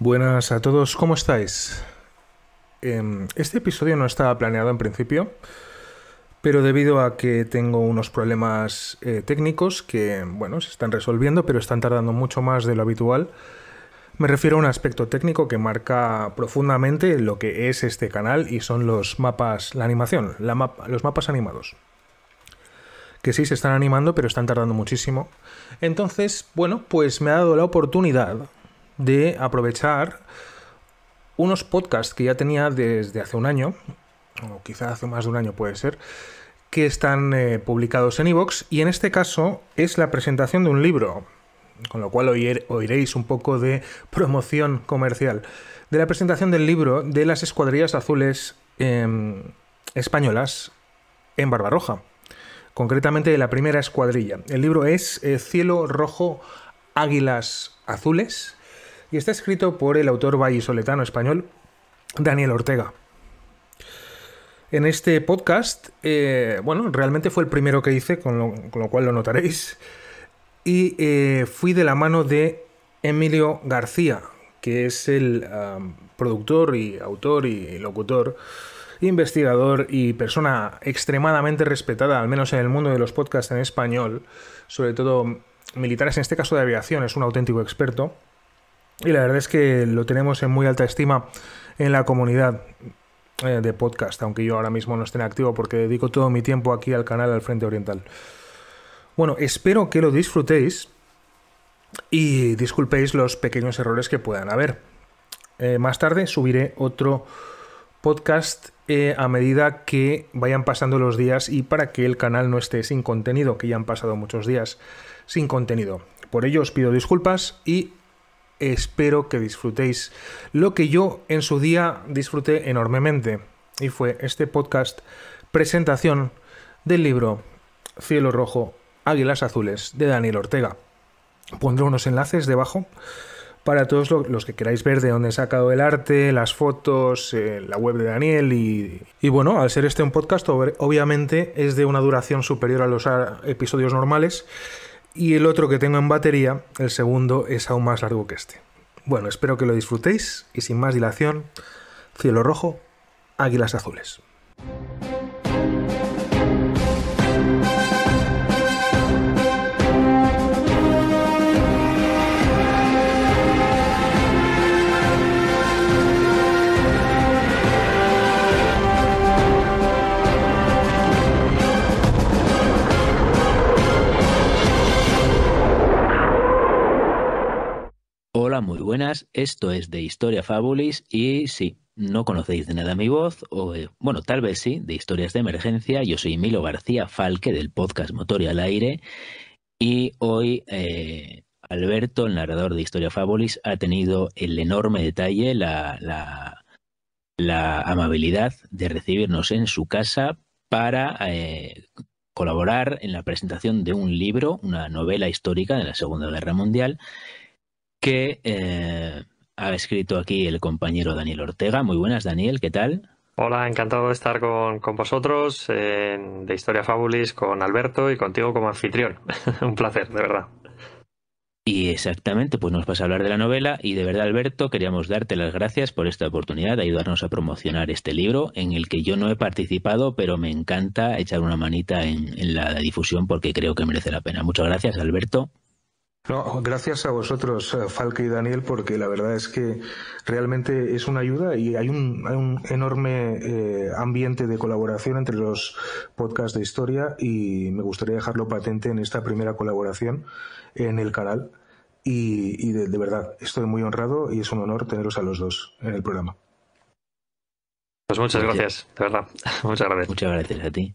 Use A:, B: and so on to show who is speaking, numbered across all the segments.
A: Buenas a todos, ¿cómo estáis? Este episodio no estaba planeado en principio, pero debido a que tengo unos problemas técnicos que, bueno, se están resolviendo, pero están tardando mucho más de lo habitual, me refiero a un aspecto técnico que marca profundamente lo que es este canal y son los mapas, la animación, los mapas animados. Que sí se están animando, pero están tardando muchísimo. Entonces, bueno, pues me ha dado la oportunidad de aprovechar unos podcasts que ya tenía desde hace un año, o quizá hace más de un año puede ser, que están publicados en iVoox, y en este caso es la presentación de un libro, con lo cual oiréis un poco de promoción comercial, de la presentación del libro de las escuadrillas azules españolas en Barbarroja, concretamente de la primera escuadrilla. El libro es Cielo Rojo, Águilas Azules, y está escrito por el autor vallisoletano español Daniel Ortega. En este podcast, bueno, realmente fue el primero que hice, con lo cual lo notaréis, y fui de la mano de Emilio García, que es el productor y autor y locutor, investigador y persona extremadamente respetada, al menos en el mundo de los podcasts en español, sobre todo militares, en este caso de aviación, es un auténtico experto. Y la verdad es que lo tenemos en muy alta estima en la comunidad de podcast, aunque yo ahora mismo no esté en activo porque dedico todo mi tiempo aquí al canal al Frente Oriental. Bueno, espero que lo disfrutéis y disculpéis los pequeños errores que puedan haber. Más tarde subiré otro podcast a medida que vayan pasando los días y para que el canal no esté sin contenido, que ya han pasado muchos días sin contenido. Por ello os pido disculpas y espero que disfrutéis lo que yo en su día disfruté enormemente, y fue este podcast presentación del libro Cielo Rojo, Águilas Azules de Daniel Ortega. Pondré unos enlaces debajo para todos los que queráis ver de dónde he sacado el arte, las fotos, la web de Daniel y bueno, al ser este un podcast obviamente es de una duración superior a los episodios normales. Y el otro que tengo en batería, el segundo, es aún más largo que este. Bueno, espero que lo disfrutéis y sin más dilación, Cielo Rojo, Águilas Azules.
B: Hola, muy buenas. Esto es de Historia Fabulis y sí, no conocéis de nada mi voz, o bueno, tal vez sí, de Historias de Emergencia. Yo soy Emilio García Falque del podcast Motor y al Aire y hoy Alberto, el narrador de Historia Fabulis, ha tenido el enorme detalle, la amabilidad de recibirnos en su casa para colaborar en la presentación de un libro, una novela histórica de la Segunda Guerra Mundial, que ha escrito aquí el compañero Daniel Ortega. Muy buenas, Daniel, ¿qué tal?
C: Hola, encantado de estar con vosotros de Historia Fabulis, con Alberto y contigo como anfitrión. Un placer, de verdad.
B: Y exactamente, pues nos vas a hablar de la novela y de verdad, Alberto, queríamos darte las gracias por esta oportunidad de ayudarnos a promocionar este libro en el que yo no he participado, pero me encanta echar una manita en la difusión porque creo que merece la pena. Muchas gracias, Alberto.
A: No, gracias a vosotros, Falque y Daniel, porque la verdad es que realmente es una ayuda y hay un enorme ambiente de colaboración entre los podcasts de historia y me gustaría dejarlo patente en esta primera colaboración en el canal y de verdad estoy muy honrado y es un honor teneros a los dos en el programa.
C: Pues muchas gracias, de verdad. Muchas gracias.
B: Muchas gracias a ti.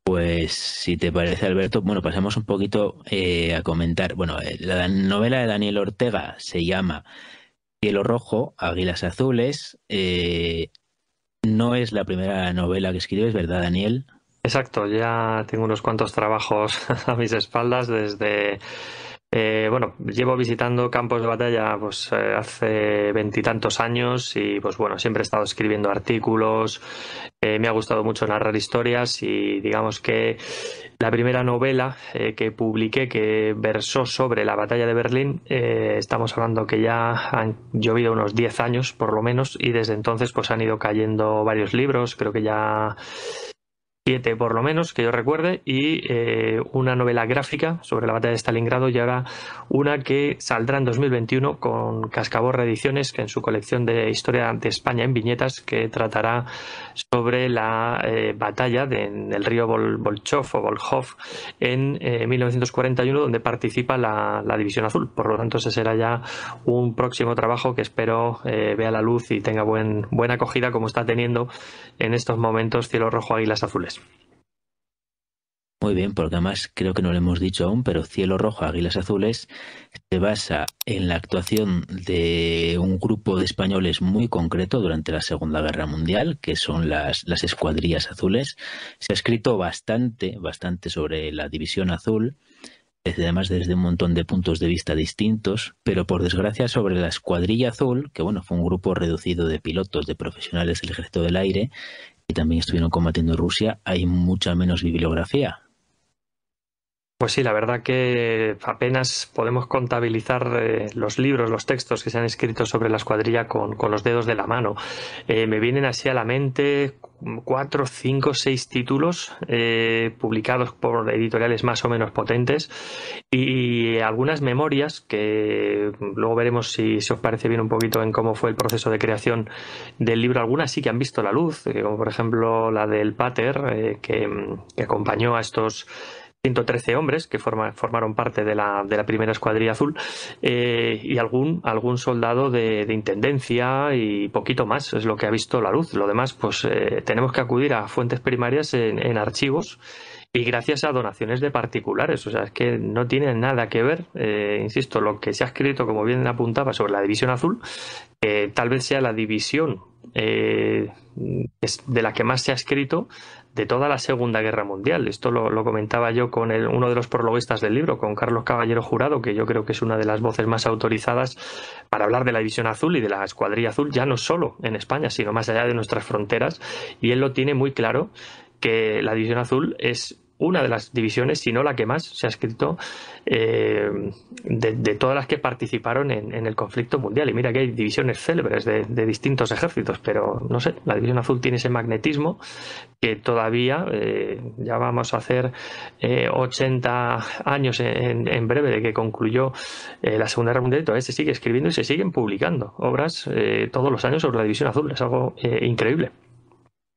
B: Pues si te parece, Alberto, bueno, pasamos un poquito a comentar. Bueno, la novela de Daniel Ortega se llama Cielo Rojo, Águilas Azules. No es la primera novela que escribes, ¿verdad, Daniel?
C: Exacto, ya tengo unos cuantos trabajos a mis espaldas desde Bueno, llevo visitando campos de batalla pues hace veintitantos años y pues bueno, siempre he estado escribiendo artículos, me ha gustado mucho narrar historias y digamos que la primera novela que publiqué que versó sobre la batalla de Berlín, estamos hablando que ya han llovido unos 10 años por lo menos y desde entonces pues han ido cayendo varios libros, creo que ya 7 por lo menos, que yo recuerde, y una novela gráfica sobre la batalla de Stalingrado y ahora una que saldrá en 2021 con Cascaborra Ediciones, que en su colección de historia de España en viñetas, que tratará sobre la batalla en el río Volchov o Volkhov en 1941, donde participa la División Azul. Por lo tanto, ese será ya un próximo trabajo que espero vea la luz y tenga buena acogida como está teniendo en estos momentos Cielo Rojo, Águilas Azules.
B: Muy bien, porque además creo que no lo hemos dicho aún, pero Cielo Rojo, Águilas Azules se basa en la actuación de un grupo de españoles muy concreto durante la Segunda Guerra Mundial, que son las Escuadrillas Azules. Se ha escrito bastante sobre la División Azul, además desde un montón de puntos de vista distintos, pero por desgracia sobre la Escuadrilla Azul, que bueno, fue un grupo reducido de pilotos, de profesionales del Ejército del Aire, y también estuvieron combatiendo en Rusia, hay mucha menos bibliografía.
C: Pues sí, la verdad que apenas podemos contabilizar los libros, los textos que se han escrito sobre la escuadrilla con los dedos de la mano. Me vienen así a la mente 4, 5, 6 títulos publicados por editoriales más o menos potentes y algunas memorias que luego veremos si os parece bien un poquito en cómo fue el proceso de creación del libro. Algunas sí que han visto la luz, como por ejemplo la del Pater, que acompañó a estos 113 hombres que formaron parte de la primera escuadrilla azul y algún soldado de intendencia y poquito más es lo que ha visto la luz. Lo demás pues tenemos que acudir a fuentes primarias en archivos y gracias a donaciones de particulares. O sea, es que no tiene nada que ver, insisto, lo que se ha escrito, como bien apuntaba, sobre la División Azul, tal vez sea la división de la que más se ha escrito de toda la Segunda Guerra Mundial. Esto lo comentaba yo con uno de los prologuistas del libro, con Carlos Caballero Jurado, que yo creo que es una de las voces más autorizadas para hablar de la División Azul y de la Escuadrilla Azul, ya no solo en España, sino más allá de nuestras fronteras, y él lo tiene muy claro, que la División Azul es una de las divisiones, si no la que más se ha escrito de todas las que participaron en el conflicto mundial. Y mira que hay divisiones célebres de distintos ejércitos, pero no sé, la División Azul tiene ese magnetismo que todavía, ya vamos a hacer 80 años en breve de que concluyó la Segunda Guerra Mundial, y todavía se sigue escribiendo y se siguen publicando obras todos los años sobre la División Azul. Es algo increíble.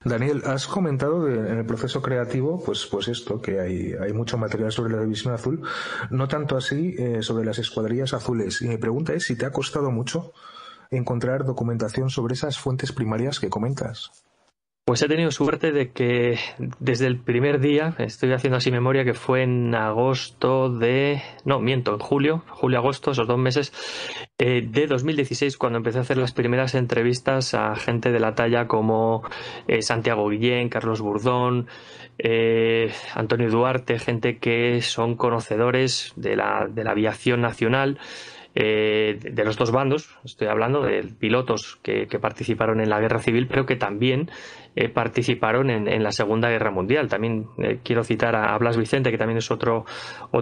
A: Daniel, has comentado en el proceso creativo, pues esto, que hay mucho material sobre la División Azul, no tanto así sobre las escuadrillas azules. Y mi pregunta es si te ha costado mucho encontrar documentación sobre esas fuentes primarias que comentas.
C: Pues he tenido suerte de que desde el primer día, estoy haciendo así memoria, que fue en en julio-agosto, esos 2 meses de 2016, cuando empecé a hacer las primeras entrevistas a gente de la talla como Santiago Guillén, Carlos Burdón, Antonio Duarte, gente que son conocedores de la aviación nacional, de los dos bandos. Estoy hablando de pilotos que participaron en la guerra civil, pero que también participaron en la Segunda Guerra Mundial. También quiero citar a Blas Vicente, que también es otro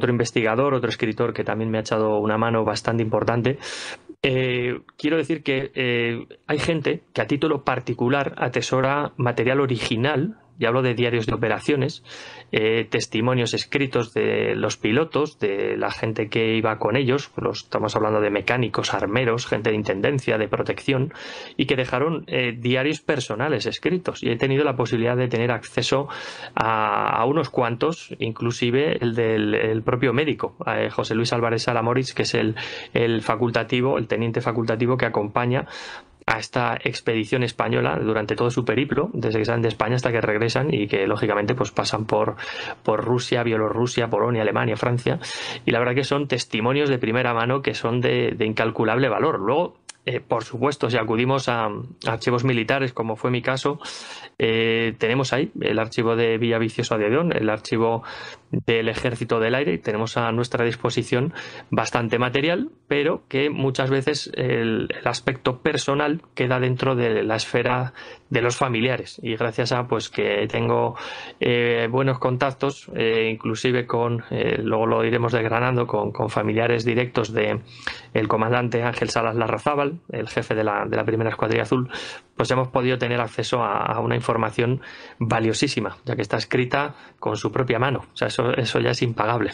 C: investigador, otro escritor que también me ha echado una mano bastante importante. Quiero decir que hay gente que a título particular atesora material original, y hablo de diarios de operaciones, testimonios escritos de los pilotos, de la gente que iba con ellos, estamos hablando de mecánicos, armeros, gente de intendencia, de protección, y que dejaron diarios personales escritos. Y he tenido la posibilidad de tener acceso a unos cuantos, inclusive el del propio médico, José Luis Álvarez Salamoritz, que es el facultativo, el teniente facultativo que acompaña a esta expedición española durante todo su periplo, desde que salen de España hasta que regresan, y que lógicamente pues pasan por Rusia, Bielorrusia, Polonia, Alemania, Francia, y la verdad que son testimonios de primera mano que son de incalculable valor. Luego, por supuesto, si acudimos a archivos militares, como fue mi caso, tenemos ahí el archivo de Villaviciosa de Odón, el archivo del Ejército del Aire y tenemos a nuestra disposición bastante material, pero que muchas veces el aspecto personal queda dentro de la esfera de los familiares, y gracias a pues que tengo buenos contactos, inclusive con, luego lo iremos desgranando, con familiares directos de el comandante Ángel Salas Larrazábal, el jefe de la primera Escuadrilla Azul, pues hemos podido tener acceso a una información valiosísima, ya que está escrita con su propia mano. O sea, eso ya es impagable.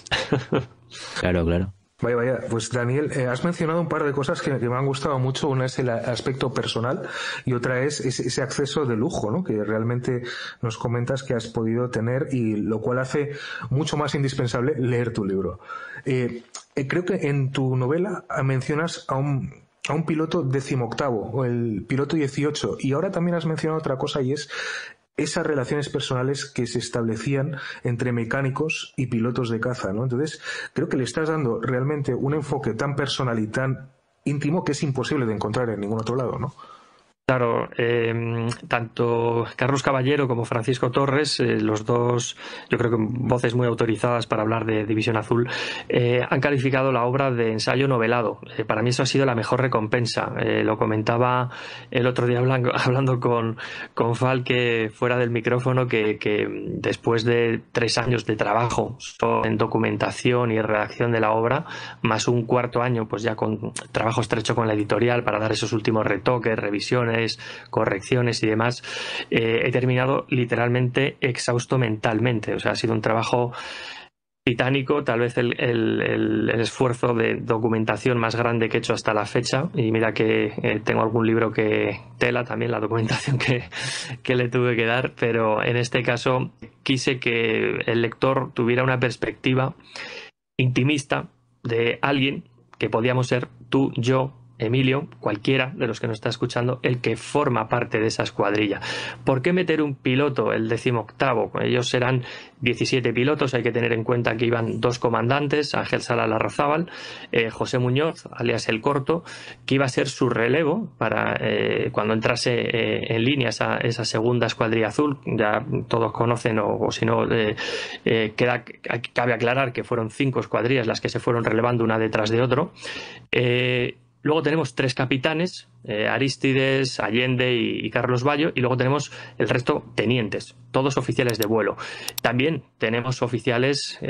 B: Claro, claro.
A: Vaya, pues Daniel, has mencionado un par de cosas que me han gustado mucho. Una es el aspecto personal y otra es ese acceso de lujo, ¿no?, que realmente nos comentas que has podido tener, y lo cual hace mucho más indispensable leer tu libro. Creo que en tu novela mencionas a un piloto 18º, o el piloto 18, y ahora también has mencionado otra cosa, y es esas relaciones personales que se establecían entre mecánicos y pilotos de caza, ¿no? Entonces, creo que le estás dando realmente un enfoque tan personal y tan íntimo que es imposible de encontrar en ningún otro lado, ¿no?
C: Claro, tanto Carlos Caballero como Francisco Torres, los dos, yo creo que voces muy autorizadas para hablar de División Azul, han calificado la obra de ensayo novelado. Para mí eso ha sido la mejor recompensa. Lo comentaba el otro día hablando con Falque fuera del micrófono, que después de 3 años de trabajo en documentación y redacción de la obra, más un cuarto año pues ya con trabajo estrecho con la editorial para dar esos últimos retoques, revisiones, correcciones y demás, he terminado literalmente exhausto mentalmente. O sea, ha sido un trabajo titánico, tal vez el esfuerzo de documentación más grande que he hecho hasta la fecha, y mira que tengo algún libro que tela también la documentación que le tuve que dar, pero en este caso quise que el lector tuviera una perspectiva intimista de alguien que podíamos ser tú, yo, Emilio, cualquiera de los que nos está escuchando, el que forma parte de esa escuadrilla. ¿Por qué meter un piloto, el 18º? Ellos serán 17 pilotos, hay que tener en cuenta que iban 2 comandantes, Ángel Salas Larrazábal, José Muñoz, alias El Corto, que iba a ser su relevo para cuando entrase en línea esa segunda Escuadrilla Azul. Ya todos conocen, o si no, cabe aclarar que fueron 5 escuadrillas las que se fueron relevando una detrás de otro. Luego tenemos 3 capitanes, Arístides, Allende y Carlos Bayo, y luego tenemos el resto tenientes, todos oficiales de vuelo. También tenemos oficiales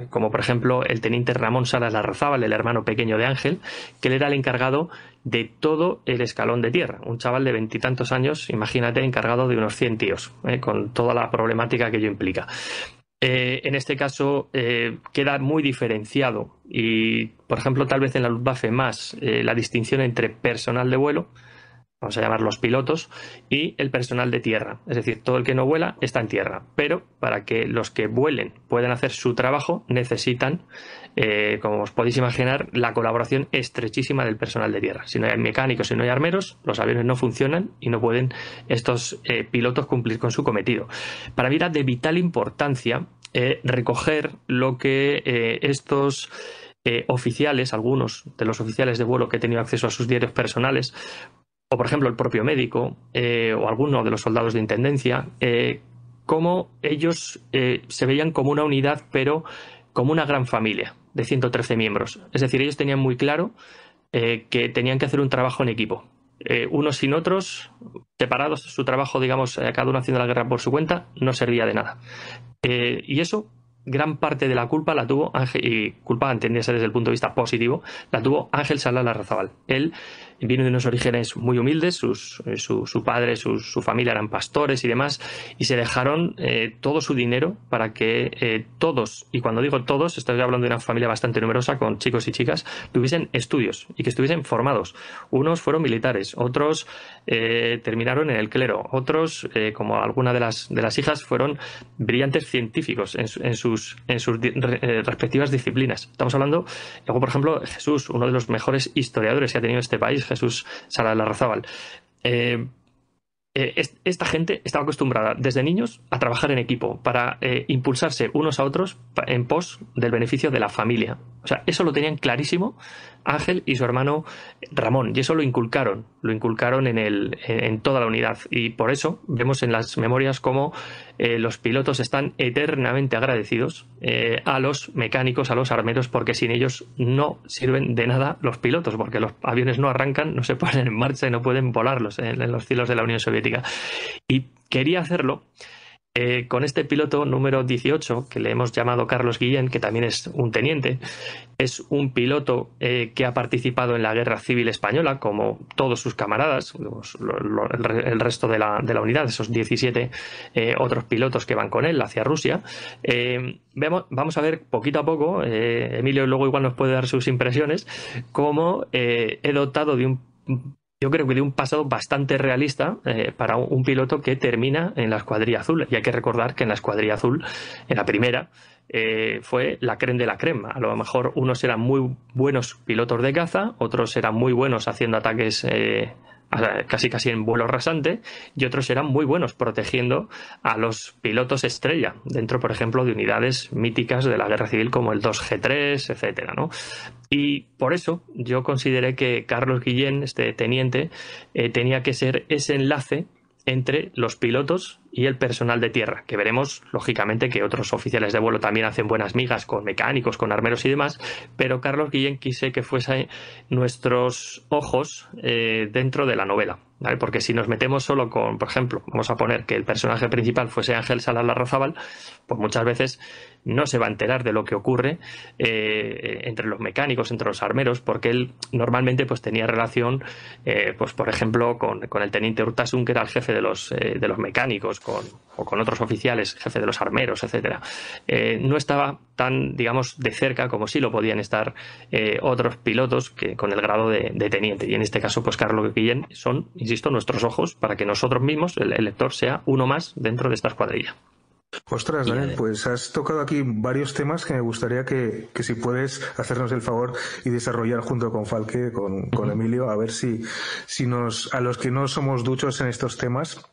C: como por ejemplo el teniente Ramón Salas Larrazábal, el hermano pequeño de Ángel, que él era el encargado de todo el escalón de tierra. Un chaval de 20 y tantos años, imagínate, encargado de unos 100 tíos, con toda la problemática que ello implica. En este caso queda muy diferenciado, y por ejemplo tal vez en la Luftwaffe más la distinción entre personal de vuelo, vamos a llamar los pilotos, y el personal de tierra. Es decir, todo el que no vuela está en tierra, pero para que los que vuelen puedan hacer su trabajo necesitan, como os podéis imaginar, la colaboración estrechísima del personal de tierra. Si no hay mecánicos, si no hay armeros, los aviones no funcionan y no pueden estos pilotos cumplir con su cometido. Para mí era de vital importancia recoger lo que estos oficiales, algunos de los oficiales de vuelo que he tenido acceso a sus diarios personales, o por ejemplo el propio médico, o alguno de los soldados de intendencia, cómo ellos se veían como una unidad, pero como una gran familia de 113 miembros. Es decir, ellos tenían muy claro que tenían que hacer un trabajo en equipo. Unos sin otros, separados, su trabajo, digamos, cada uno haciendo la guerra por su cuenta, no servía de nada. Y eso, gran parte de la culpa la tuvo Ángel, y culpa entendiese desde el punto de vista positivo, la tuvo Ángel Salas Larrazábal. Él vino de unos orígenes muy humildes, su padre, su familia eran pastores y demás, y se dejaron todo su dinero para que todos, y cuando digo todos, estoy hablando de una familia bastante numerosa con chicos y chicas, tuviesen estudios y que estuviesen formados. Unos fueron militares, otros terminaron en el clero, otros, como alguna de las hijas, fueron brillantes científicos en sus respectivas disciplinas. Estamos hablando, luego por ejemplo, Jesús, uno de los mejores historiadores que ha tenido este país, Jesús Salas Larrazábal. Esta gente estaba acostumbrada desde niños a trabajar en equipo para impulsarse unos a otros en pos del beneficio de la familia. O sea, eso lo tenían clarísimo Ángel y su hermano Ramón, y eso lo inculcaron en toda la unidad, y por eso vemos en las memorias cómo los pilotos están eternamente agradecidos a los mecánicos, a los armeros, porque sin ellos no sirven de nada los pilotos, porque los aviones no arrancan, no se ponen en marcha y no pueden volarlos en los cielos de la Unión Soviética. Y quería hacerlo con este piloto número 18, que le hemos llamado Carlos Guillén, que también es un teniente. Es un piloto que ha participado en la Guerra Civil Española, como todos sus camaradas, el resto de la unidad, esos 17 otros pilotos que van con él hacia Rusia. Vamos a ver poquito a poco, Emilio luego igual nos puede dar sus impresiones, cómo he dotado yo creo que de un pasado bastante realista para un piloto que termina en la Escuadrilla Azul. Y hay que recordar que en la Escuadrilla Azul, en la primera, fue la crème de la crème. A lo mejor unos eran muy buenos pilotos de caza, otros eran muy buenos haciendo ataques casi en vuelo rasante, y otros eran muy buenos protegiendo a los pilotos estrella dentro, por ejemplo, de unidades míticas de la Guerra Civil como el 2G3, etcétera, ¿no? Y por eso yo consideré que Carlos Guillén, este teniente, tenía que ser ese enlace entre los pilotos y el personal de tierra, que veremos lógicamente que otros oficiales de vuelo también hacen buenas migas con mecánicos, con armeros y demás, pero Carlos Guillén quise que fuese nuestros ojos dentro de la novela, ¿vale? Porque si nos metemos solo con, por ejemplo, vamos a poner que el personaje principal fuese Ángel Salas Larrazábal, pues muchas veces no se va a enterar de lo que ocurre entre los mecánicos, entre los armeros, porque él normalmente pues tenía relación, pues por ejemplo, con el teniente Urtasun, que era el jefe de los mecánicos, o con otros oficiales, jefe de los armeros, etcétera. No estaba tan, digamos, de cerca como sí lo podían estar otros pilotos que con el grado de teniente. Y en este caso, pues Carlos Guillén son, insisto, nuestros ojos para que nosotros mismos, el lector, sea uno más dentro de esta escuadrilla.
A: Ostras, Daniel, pues has tocado aquí varios temas que me gustaría que si puedes hacernos el favor y desarrollar junto con Falque, con Emilio, a ver si a los que no somos duchos en estos temas,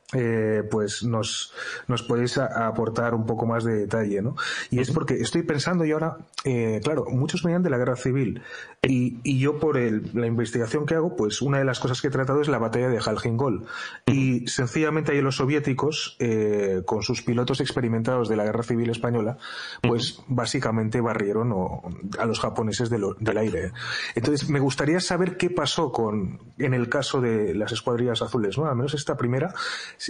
A: pues nos podéis aportar un poco más de detalle, ¿no? Y es porque estoy pensando y ahora, claro, muchos venían de la Guerra Civil y yo por la investigación que hago, pues una de las cosas que he tratado es la batalla de Jalgingol, y sencillamente ahí los soviéticos, con sus pilotos experimentados de la Guerra Civil Española, pues básicamente barrieron a los japoneses del aire. Entonces me gustaría saber qué pasó en el caso de las escuadrillas azules, ¿no? Al menos esta primera,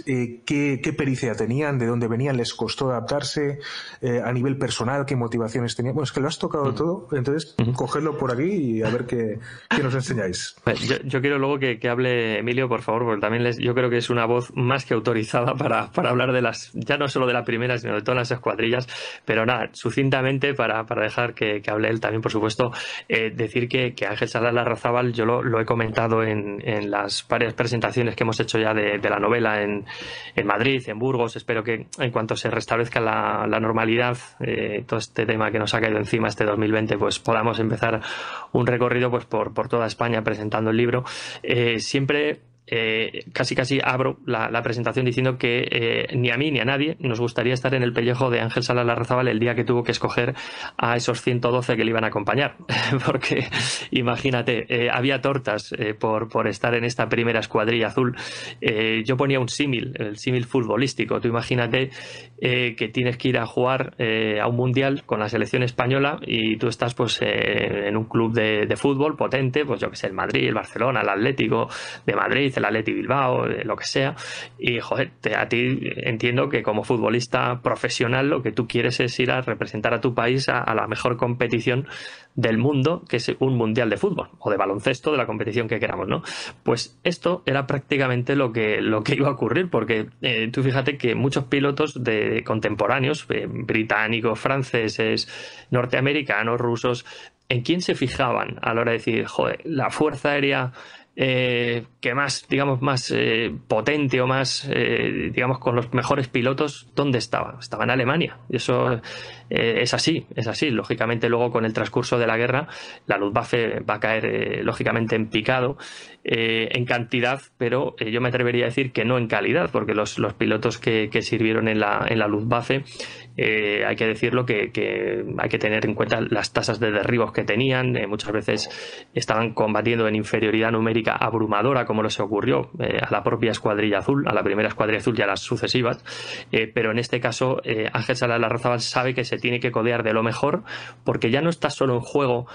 A: qué pericia tenían, de dónde venían, les costó adaptarse, a nivel personal, qué motivaciones tenían. Bueno, es que lo has tocado todo, entonces cogedlo por aquí y a ver qué nos enseñáis.
C: Yo quiero luego que hable Emilio, por favor, porque también yo creo que es una voz más que autorizada para hablar de ya no solo de la primera, sino de todas las escuadrillas, pero nada, sucintamente para dejar que hable él también, por supuesto, decir que Ángel Salas Larrazábal yo lo he comentado en las varias presentaciones que hemos hecho ya de la novela en Madrid, en Burgos. Espero que en cuanto se restablezca la normalidad, todo este tema que nos ha caído encima este 2020, pues podamos empezar un recorrido pues por toda España presentando el libro. Siempre casi abro la presentación diciendo que ni a mí ni a nadie nos gustaría estar en el pellejo de Ángel Salas Larrazábal el día que tuvo que escoger a esos 112 que le iban a acompañar, porque imagínate, había tortas por estar en esta primera escuadrilla azul. Yo ponía un símil, el símil futbolístico. Tú imagínate que tienes que ir a jugar a un mundial con la selección española y tú estás pues en un club de fútbol potente, pues yo que sé, el Madrid, el Barcelona, el Atlético de Madrid, el Atleti Bilbao, lo que sea, y joder, a ti entiendo que como futbolista profesional lo que tú quieres es ir a representar a tu país a la mejor competición del mundo, que es un mundial de fútbol o de baloncesto, de la competición que queramos, ¿no? Pues esto era prácticamente lo que iba a ocurrir, porque tú fíjate que muchos pilotos de contemporáneos, británicos, franceses, norteamericanos, rusos, ¿en quién se fijaban a la hora de decir, joder, la fuerza aérea que más, digamos, más potente o más, digamos, con los mejores pilotos, ¿dónde estaba? Estaba en Alemania. Y eso es así. Lógicamente, luego con el transcurso de la guerra, la Luftwaffe va a caer, lógicamente, en picado, en cantidad, pero yo me atrevería a decir que no en calidad, porque los pilotos que sirvieron en la Luftwaffe hay que decirlo que hay que tener en cuenta las tasas de derribos que tenían. Muchas veces estaban combatiendo en inferioridad numérica abrumadora, como les ocurrió a la propia Escuadrilla Azul, a la primera Escuadrilla Azul y a las sucesivas, pero en este caso Ángel Salas Larrazábal sabe que se tiene que codear de lo mejor, porque ya no está solo en juego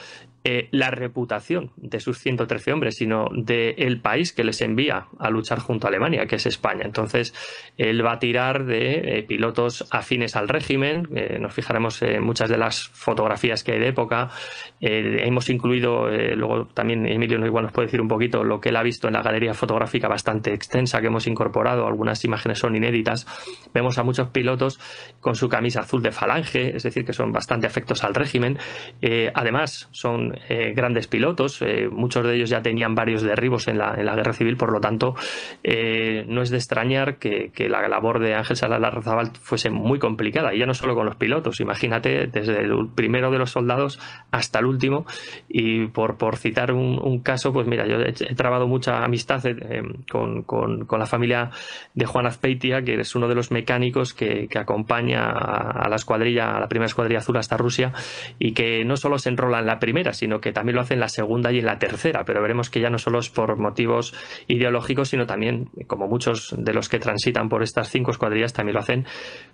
C: la reputación de sus 113 hombres, sino del país que les envía a luchar junto a Alemania, que es España. Entonces, él va a tirar de pilotos afines al régimen. Nos fijaremos en muchas de las fotografías que hay de época. Hemos incluido, luego también Emilio igual nos puede decir un poquito lo que él ha visto en la galería fotográfica bastante extensa que hemos incorporado. Algunas imágenes son inéditas. Vemos a muchos pilotos con su camisa azul de falange, es decir, que son bastante afectos al régimen. Además, son grandes pilotos, muchos de ellos ya tenían varios derribos en la guerra civil, por lo tanto no es de extrañar que la labor de Ángel Salas Larrazábal fuese muy complicada, y ya no solo con los pilotos, imagínate desde el primero de los soldados hasta el último. Y por citar un caso, pues mira, yo he trabado mucha amistad con la familia de Juan Azpeitia, que es uno de los mecánicos que acompaña a la primera Escuadrilla Azul hasta Rusia, y que no solo se enrola en la primera, sino que también lo hace en la segunda y en la tercera, pero veremos que ya no solo es por motivos ideológicos, sino también, como muchos de los que transitan por estas 5 escuadrillas, también lo hacen,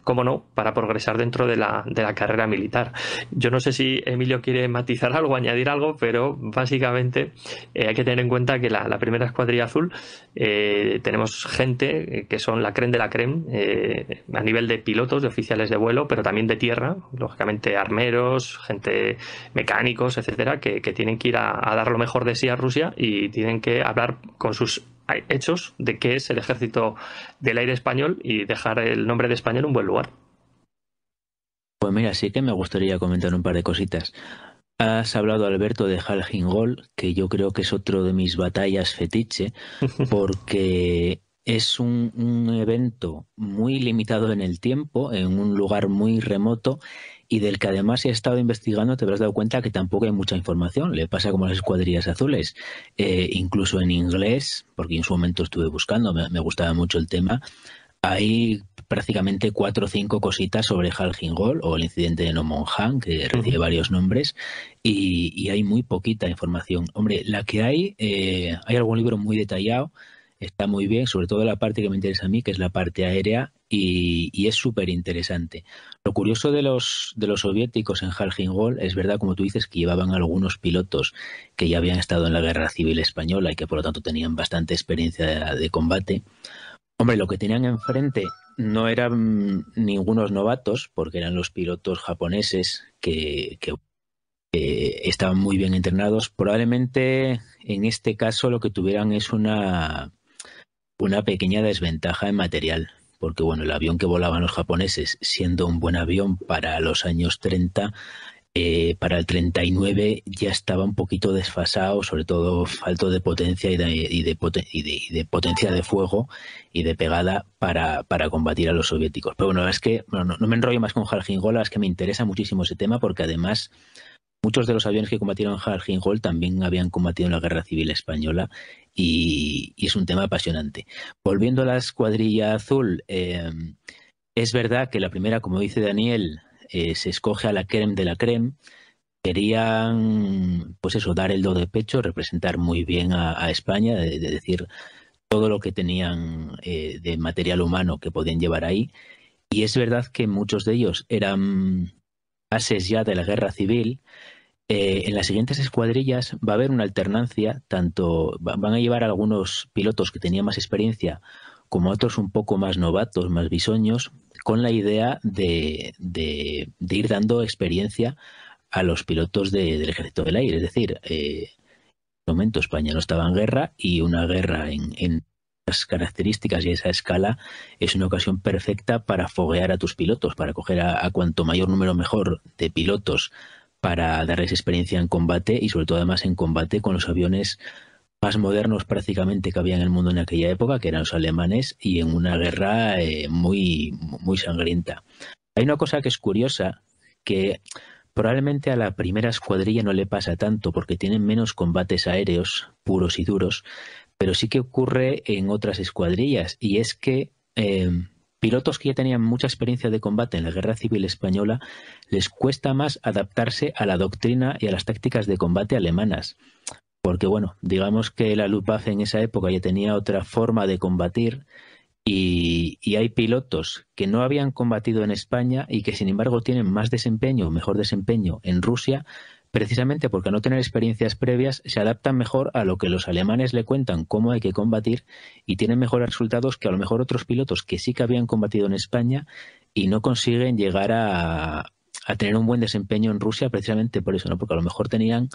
C: como no, para progresar dentro de la carrera militar. Yo no sé si Emilio quiere matizar algo, añadir algo, pero básicamente hay que tener en cuenta que la primera Escuadrilla Azul tenemos gente que son la creme de la creme a nivel de pilotos, de oficiales de vuelo, pero también de tierra, lógicamente armeros, gente mecánicos, etcétera, que tienen que ir a dar lo mejor de sí a Rusia, y tienen que hablar con sus hechos de qué es el ejército del aire español y dejar el nombre de España en un buen lugar.
B: Pues mira, sí que me gustaría comentar un par de cositas. Has hablado, Alberto, de Jalgingol, que yo creo que es otro de mis batallas fetiche, porque es un evento muy limitado en el tiempo, en un lugar muy remoto, y del que además, si has estado investigando, te habrás dado cuenta que tampoco hay mucha información. Le pasa como a las Escuadrillas Azules. Incluso en inglés, porque en su momento estuve buscando, me gustaba mucho el tema, hay prácticamente 4 o 5 cositas sobre Jalgingol o el incidente de Nomonhan, que recibe varios nombres, y hay muy poquita información. Hombre, la que hay algún libro muy detallado, está muy bien, sobre todo la parte que me interesa a mí, que es la parte aérea, y es súper interesante. Lo curioso de los soviéticos en Jalgingol es verdad, como tú dices, que llevaban algunos pilotos que ya habían estado en la Guerra Civil Española y que por lo tanto tenían bastante experiencia de combate. Hombre, lo que tenían enfrente no eran ningunos novatos, porque eran los pilotos japoneses que estaban muy bien entrenados. Probablemente en este caso lo que tuvieran es una pequeña desventaja en material, porque bueno, el avión que volaban los japoneses, siendo un buen avión para los años 30, para el 39 ya estaba un poquito desfasado, sobre todo falto de potencia y de potencia de fuego y de pegada para combatir a los soviéticos. Pero bueno, es que no me enrollo más con Jalgingol, es que me interesa muchísimo ese tema, porque además muchos de los aviones que combatieron en Jalgingol también habían combatido en la Guerra Civil Española, y es un tema apasionante. Volviendo a la Escuadrilla Azul, es verdad que la primera, como dice Daniel, se escoge a la creme de la creme. Querían, pues eso, dar el do de pecho, representar muy bien a España, de decir todo lo que tenían de material humano que podían llevar ahí. Y es verdad que muchos de ellos eran bases ya de la Guerra Civil. En las siguientes escuadrillas va a haber una alternancia, tanto van a llevar algunos pilotos que tenían más experiencia como otros un poco más novatos, más bisoños, con la idea de ir dando experiencia a los pilotos del Ejército del Aire. Es decir, en ese momento España no estaba en guerra, y una guerra en esas características y esa escala es una ocasión perfecta para foguear a tus pilotos, para coger a cuanto mayor número mejor de pilotos, para darles experiencia en combate, y sobre todo además en combate con los aviones más modernos prácticamente que había en el mundo en aquella época, que eran los alemanes, y en una guerra muy, muy sangrienta. Hay una cosa que es curiosa, que probablemente a la primera escuadrilla no le pasa tanto, porque tienen menos combates aéreos puros y duros, pero sí que ocurre en otras escuadrillas, y es que pilotos que ya tenían mucha experiencia de combate en la Guerra Civil Española les cuesta más adaptarse a la doctrina y a las tácticas de combate alemanas. Porque, bueno, digamos que la Luftwaffe en esa época ya tenía otra forma de combatir y hay pilotos que no habían combatido en España y que, sin embargo, tienen más desempeño, mejor desempeño en Rusia, precisamente porque al no tener experiencias previas se adaptan mejor a lo que los alemanes le cuentan cómo hay que combatir y tienen mejores resultados que a lo mejor otros pilotos que sí que habían combatido en España y no consiguen llegar a tener un buen desempeño en Rusia precisamente por eso, ¿no? Porque a lo mejor tenían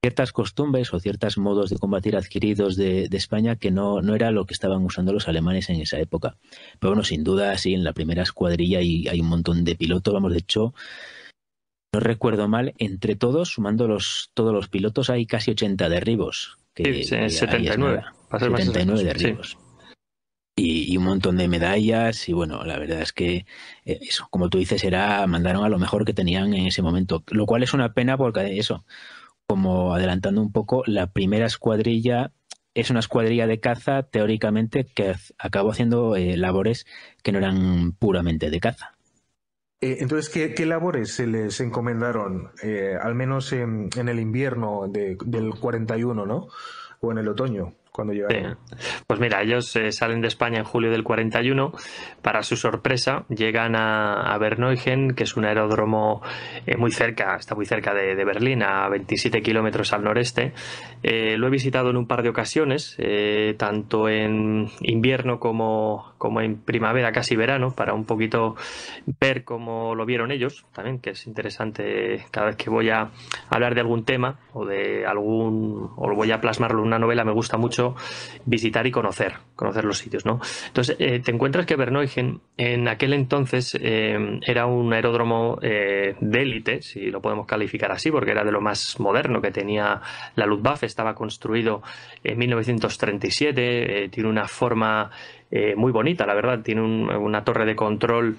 B: ciertas costumbres o ciertos modos de combatir adquiridos de España que no era lo que estaban usando los alemanes en esa época. Pero bueno, sin duda, sí, en la primera escuadrilla hay un montón de pilotos, vamos, de hecho, no recuerdo mal, entre todos, sumando todos los pilotos, hay casi 80 derribos.
C: Sí, 79.
B: 79 derribos. Sí. Y un montón de medallas y bueno, la verdad es que eso, como tú dices, mandaron a lo mejor que tenían en ese momento, lo cual es una pena porque eso, como adelantando un poco, la primera escuadrilla es una escuadrilla de caza teóricamente que acabó haciendo labores que no eran puramente de caza.
A: Entonces, ¿qué labores se les encomendaron, al menos en el invierno del 41, ¿no? O en el otoño, cuando llegaron?
C: Sí. Pues mira, ellos salen de España en julio del 41. Para su sorpresa, llegan a Berneuchen, que es un aeródromo muy cerca, está muy cerca de Berlín, a 27 kilómetros al noreste. Lo he visitado en un par de ocasiones, tanto en invierno como en primavera, casi verano, para un poquito ver cómo lo vieron ellos, también, que es interesante cada vez que voy a hablar de algún tema o lo voy a plasmarlo en una novela, me gusta mucho visitar y conocer los sitios, ¿no? Entonces, te encuentras que Berneuchen en aquel entonces era un aeródromo de élite, si lo podemos calificar así, porque era de lo más moderno que tenía la Luftwaffe, estaba construido en 1937, tiene una forma muy bonita, la verdad, tiene una torre de control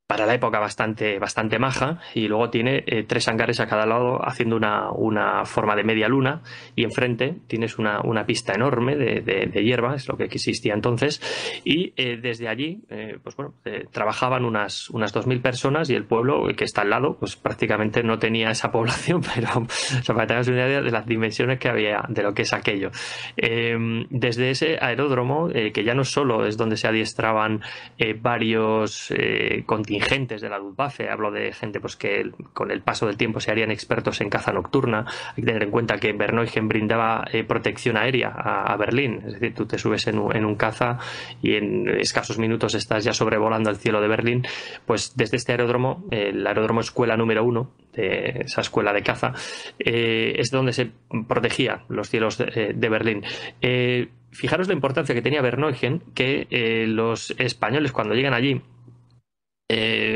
C: para la época bastante maja, y luego tiene 3 hangares a cada lado haciendo una forma de media luna, y enfrente tienes una pista enorme de hierba, es lo que existía entonces, y desde allí pues bueno, trabajaban unas 2.000 personas, y el pueblo que está al lado pues prácticamente no tenía esa población, pero o sea, para que tengas una idea de las dimensiones que había de lo que es aquello. Desde ese aeródromo, que ya no solo es donde se adiestraban varios contingentes de la Luftwaffe, hablo de gente pues que con el paso del tiempo se harían expertos en caza nocturna. Hay que tener en cuenta que Berneuchen brindaba protección aérea a Berlín, es decir, tú te subes en un caza y en escasos minutos estás ya sobrevolando el cielo de Berlín. Pues desde este aeródromo, el aeródromo escuela número 1 de esa escuela de caza, es donde se protegía los cielos de Berlín. Fijaros la importancia que tenía Berneuchen, que los españoles cuando llegan allí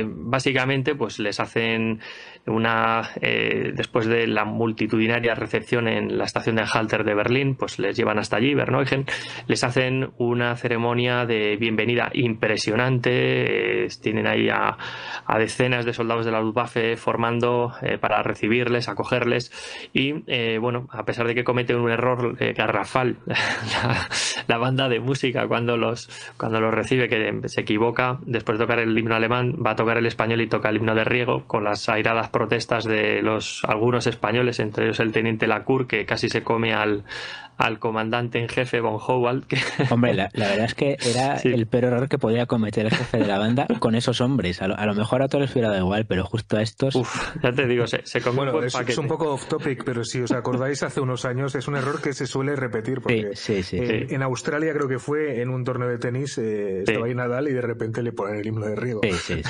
C: básicamente pues les hacen después de la multitudinaria recepción en la estación de Anhalter de Berlín, pues les llevan hasta allí, Berneuchen, les hacen una ceremonia de bienvenida impresionante, tienen ahí a decenas de soldados de la Luftwaffe formando para recibirles, acogerles, y bueno, a pesar de que cometen un error garrafal la banda de música cuando los recibe, que se equivoca, después de tocar el himno alemán va a tocar el español y toca el himno de Riego, con las airadas protestas de algunos españoles, entre ellos el teniente Lacour, que casi se come al comandante en jefe von Howald.
B: Hombre, la verdad es que era sí, el peor error que podía cometer el jefe de la banda con esos hombres. A lo mejor a todos les hubiera dado igual, pero justo a estos...
C: Ya te digo, se come un buen paquete.
A: Es un poco off topic, pero si os acordáis, hace unos años es un error que se suele repetir, porque
B: sí.
A: En Australia creo que fue en un torneo de tenis, estaba ahí Nadal y de repente le ponen el himno de Riego.
B: Sí.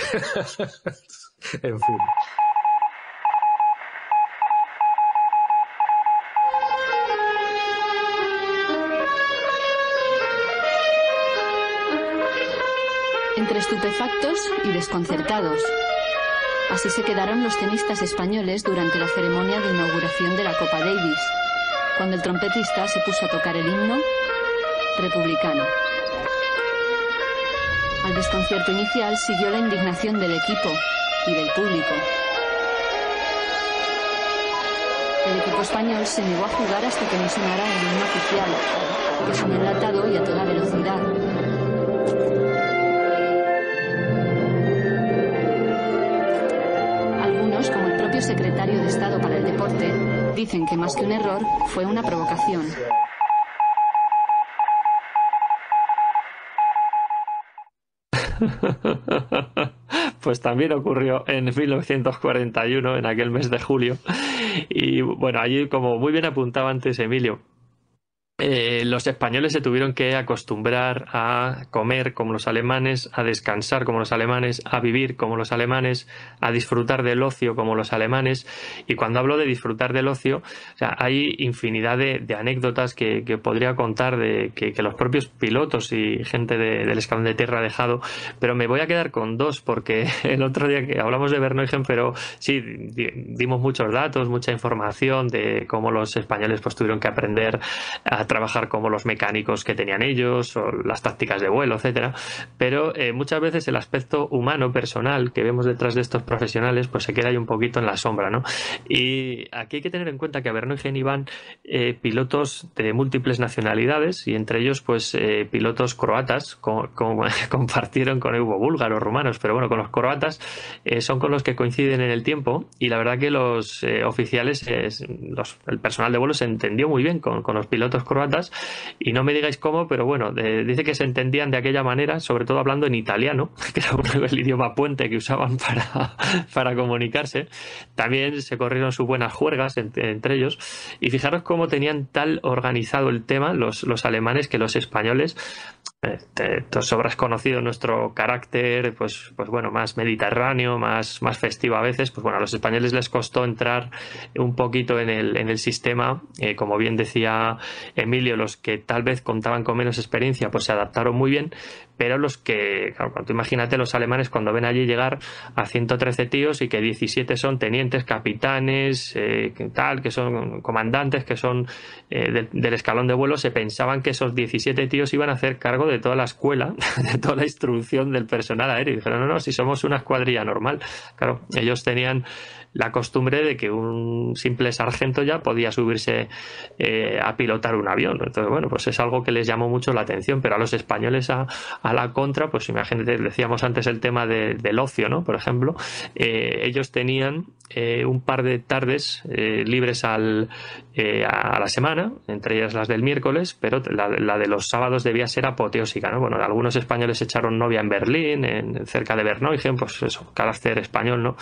A: En fin.
D: Entre estupefactos y desconcertados. Así se quedaron los tenistas españoles durante la ceremonia de inauguración de la Copa Davis, cuando el trompetista se puso a tocar el himno republicano. Al desconcierto inicial siguió la indignación del equipo y del público. El equipo español se negó a jugar hasta que no sonara el himno oficial, que sonó enlatado y a toda velocidad. secretario de Estado para el Deporte, dicen que más que un error, fue una provocación.
C: Pues también ocurrió en 1941, en aquel mes de julio. Y bueno, allí, como muy bien apuntaba antes Emilio, los españoles se tuvieron que acostumbrar a comer como los alemanes, a descansar como los alemanes, a vivir como los alemanes, a disfrutar del ocio como los alemanes. Y cuando hablo de disfrutar del ocio, o sea, hay infinidad de anécdotas que podría contar de que los propios pilotos y gente del escalón de tierra ha dejado, pero me voy a quedar con dos, porque el otro día que hablamos de Verneuil, pero sí, dimos muchos datos, mucha información de cómo los españoles pues tuvieron que aprender a trabajar como los mecánicos que tenían ellos, o las tácticas de vuelo, etcétera, pero muchas veces el aspecto humano, personal, que vemos detrás de estos profesionales, pues se queda ahí un poquito en la sombra, ¿no? Y aquí hay que tener en cuenta que a Verneuil iban pilotos de múltiples nacionalidades, y entre ellos pues pilotos croatas, compartieron con hubo búlgaros, rumanos, pero bueno, con los croatas son con los que coinciden en el tiempo, y la verdad que los oficiales, el personal de vuelo se entendió muy bien con los pilotos croatas, y no me digáis cómo, pero bueno, dice que se entendían de aquella manera, sobre todo hablando en italiano, que era el idioma puente que usaban para comunicarse. También se corrieron sus buenas juergas entre ellos, y fijaros cómo tenían tal organizado el tema los alemanes, que los españoles, sobras conocido nuestro carácter, pues bueno, más mediterráneo, más festivo a veces, pues bueno, a los españoles les costó entrar un poquito en el sistema, como bien decía Emilio, los que tal vez contaban con menos experiencia pues se adaptaron muy bien, pero los que, claro, tú imagínate los alemanes cuando ven allí llegar a 113 tíos y que 17 son tenientes, capitanes, que son comandantes, que son del escalón de vuelo, se pensaban que esos 17 tíos iban a hacer cargo de toda la escuela, de toda la instrucción del personal aéreo, y dijeron, no, si somos una escuadrilla normal. Claro, ellos tenían la costumbre de que un simple sargento ya podía subirse a pilotar un avión. Entonces, bueno, pues es algo que les llamó mucho la atención, pero a los españoles a la contra, pues imagínate, decíamos antes el tema del ocio, ¿no? Por ejemplo, ellos tenían un par de tardes libres a la semana, entre ellas las del miércoles, pero la de los sábados debía ser apoteósica, ¿no? Bueno, algunos españoles echaron novia en Berlín, cerca de Verneuil, pues eso, carácter español, ¿no?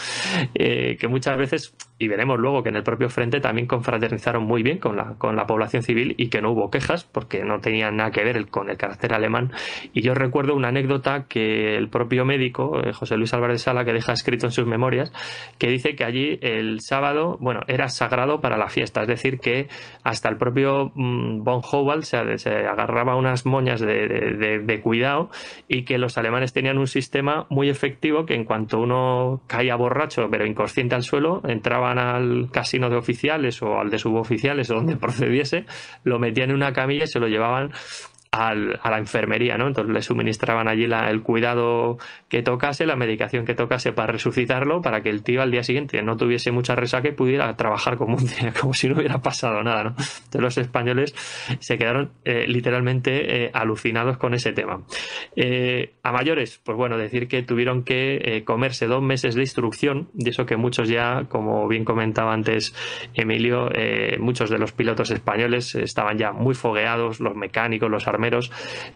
C: Que muchas veces, y veremos luego que en el propio frente también confraternizaron muy bien con la población civil, y que no hubo quejas porque no tenían nada que ver con el carácter alemán. Y yo recuerdo una anécdota que el propio médico, José Luis Álvarez de Sala, que deja escrito en sus memorias, que dice que allí el sábado, bueno, era sagrado para la fiesta, es decir, que hasta el propio von Howald se agarraba unas moñas de cuidado, y que los alemanes tenían un sistema muy efectivo, que en cuanto uno caía borracho pero inconsciente al suelo, entraban al casino de oficiales o al de suboficiales o donde procediese, lo metían en una camilla y se lo llevaban a la enfermería, ¿no? Entonces le suministraban allí el cuidado que tocase, la medicación que tocase para resucitarlo, para que el tío al día siguiente no tuviese mucha resaca y pudiera trabajar como si no hubiera pasado nada, ¿no? Entonces los españoles se quedaron literalmente alucinados con ese tema. A mayores, pues bueno, decir que tuvieron que comerse 2 meses de instrucción, de eso que muchos ya, como bien comentaba antes Emilio, muchos de los pilotos españoles estaban ya muy fogueados, los mecánicos, los armeros,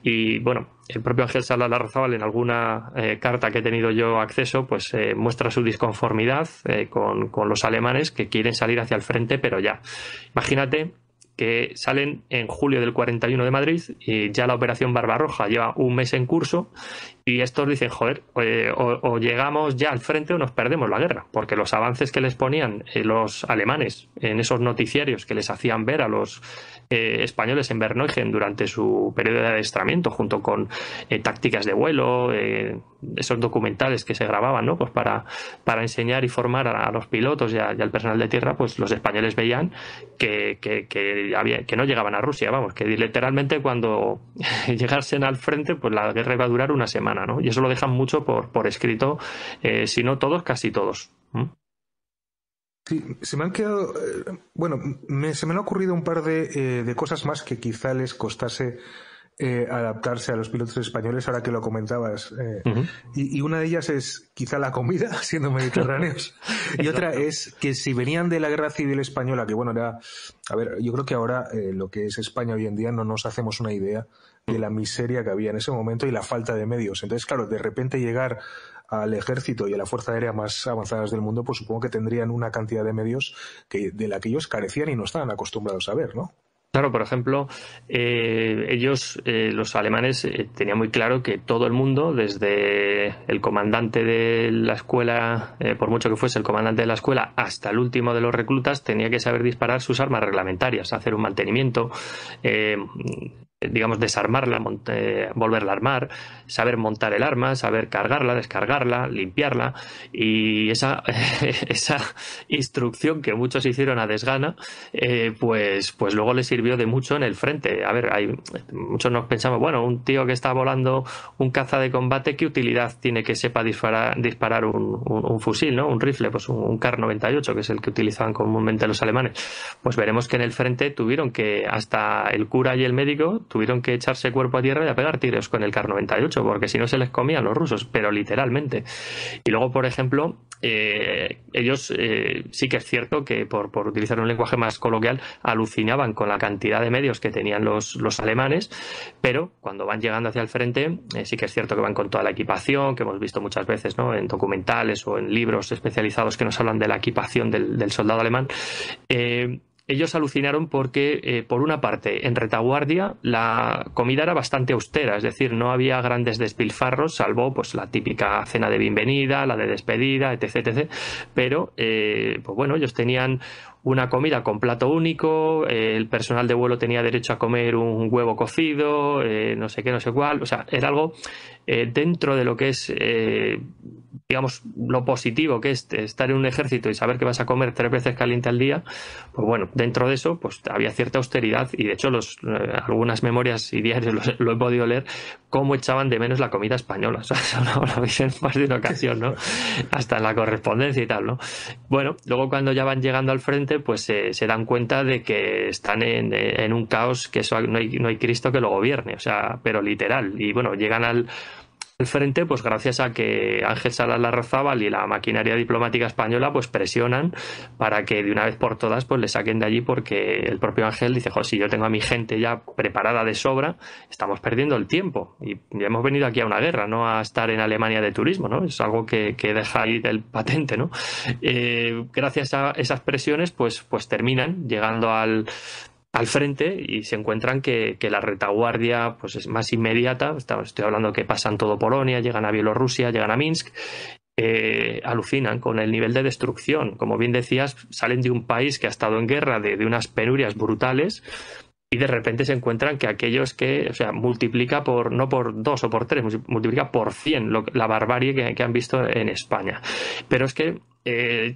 C: y bueno, el propio Ángel Sala Larrazábal, en alguna carta que he tenido yo acceso, pues muestra su disconformidad con los alemanes que quieren salir hacia el frente, pero ya. Imagínate que salen en julio del 41 de Madrid, y ya la operación Barbarroja lleva 1 mes en curso, y estos dicen, joder, o llegamos ya al frente o nos perdemos la guerra, porque los avances que les ponían los alemanes en esos noticiarios que les hacían ver a los españoles en Verneuil durante su periodo de adiestramiento, junto con tácticas de vuelo, esos documentales que se grababan, ¿no? Pues para enseñar y formar a los pilotos y al personal de tierra, pues los españoles veían que no llegaban a Rusia, vamos, que literalmente cuando llegasen al frente, pues la guerra iba a durar 1 semana, ¿no? Y eso lo dejan mucho por escrito, si no todos, casi todos.
A: Sí, se me han quedado, se me han ocurrido un par de cosas más que quizá les costase adaptarse a los pilotos españoles, ahora que lo comentabas. Y una de ellas es quizá la comida, siendo mediterráneos. Y otra es que si venían de la Guerra Civil Española, que bueno, era... A ver, yo creo que ahora lo que es España hoy en día no nos hacemos una idea de la miseria que había en ese momento y la falta de medios. Entonces, claro, de repente llegar al ejército y a la fuerza aérea más avanzadas del mundo, pues supongo que tendrían una cantidad de medios de la que ellos carecían y no estaban acostumbrados a ver, ¿no?
C: Claro, por ejemplo, ellos, los alemanes, tenían muy claro que todo el mundo, desde el comandante de la escuela, por mucho que fuese el comandante de la escuela, hasta el último de los reclutas, tenía que saber disparar sus armas reglamentarias, hacer un mantenimiento, digamos, desarmarla, volverla a armar, saber montar el arma, saber cargarla, descargarla, limpiarla, y esa instrucción que muchos hicieron a desgana, pues luego les sirvió de mucho en el frente. A ver, muchos nos pensamos, bueno, un tío que está volando un caza de combate, ¿qué utilidad tiene que sepa disparar un fusil, ¿no? Un rifle, pues un Kar-98, que es el que utilizaban comúnmente los alemanes? Pues veremos que en el frente tuvieron que, hasta el cura y el médico, tuvieron que echarse cuerpo a tierra y a pegar tiros con el Kar-98, porque si no se les comían los rusos, pero literalmente. Y luego, por ejemplo, ellos sí que es cierto que, por utilizar un lenguaje más coloquial, alucinaban con la cantidad de medios que tenían los alemanes, pero cuando van llegando hacia el frente, sí que es cierto que van con toda la equipación, que hemos visto muchas veces, ¿no?, en documentales o en libros especializados que nos hablan de la equipación del soldado alemán. Ellos alucinaron porque, por una parte, en retaguardia la comida era bastante austera, es decir, no había grandes despilfarros, salvo pues la típica cena de bienvenida, la de despedida, etc., etc. Pero, pues bueno, ellos tenían una comida con plato único, el personal de vuelo tenía derecho a comer un huevo cocido, no sé qué, no sé cuál, o sea, era algo dentro de lo que es, digamos, lo positivo que es estar en un ejército y saber que vas a comer 3 veces caliente al día. Pues bueno, dentro de eso pues había cierta austeridad, y de hecho algunas memorias y diarios lo he podido leer, cómo echaban de menos la comida española. O sea, eso lo dicen más de una ocasión, ¿no? Hasta en la correspondencia y tal, ¿no? Bueno, luego cuando ya van llegando al frente, pues se dan cuenta de que están en un caos, que eso no hay Cristo que lo gobierne, o sea, pero literal. Y bueno, llegan al frente, pues gracias a que Ángel Salas Larrazábal y la maquinaria diplomática española pues presionan para que de una vez por todas pues le saquen de allí, porque el propio Ángel dice, si yo tengo a mi gente ya preparada de sobra, estamos perdiendo el tiempo y ya hemos venido aquí a una guerra, no a estar en Alemania de turismo, ¿no? Es algo que deja ahí del patente, ¿no? Gracias a esas presiones pues terminan llegando al frente y se encuentran que la retaguardia pues es más inmediata. Estoy hablando que pasan todo Polonia, llegan a Bielorrusia, llegan a Minsk. Alucinan con el nivel de destrucción. Como bien decías, salen de un país que ha estado en guerra de unas penurias brutales, y de repente se encuentran que aquellos que, o sea, multiplica no por 2 o por 3, multiplica por 100 la barbarie que han visto en España. Pero es que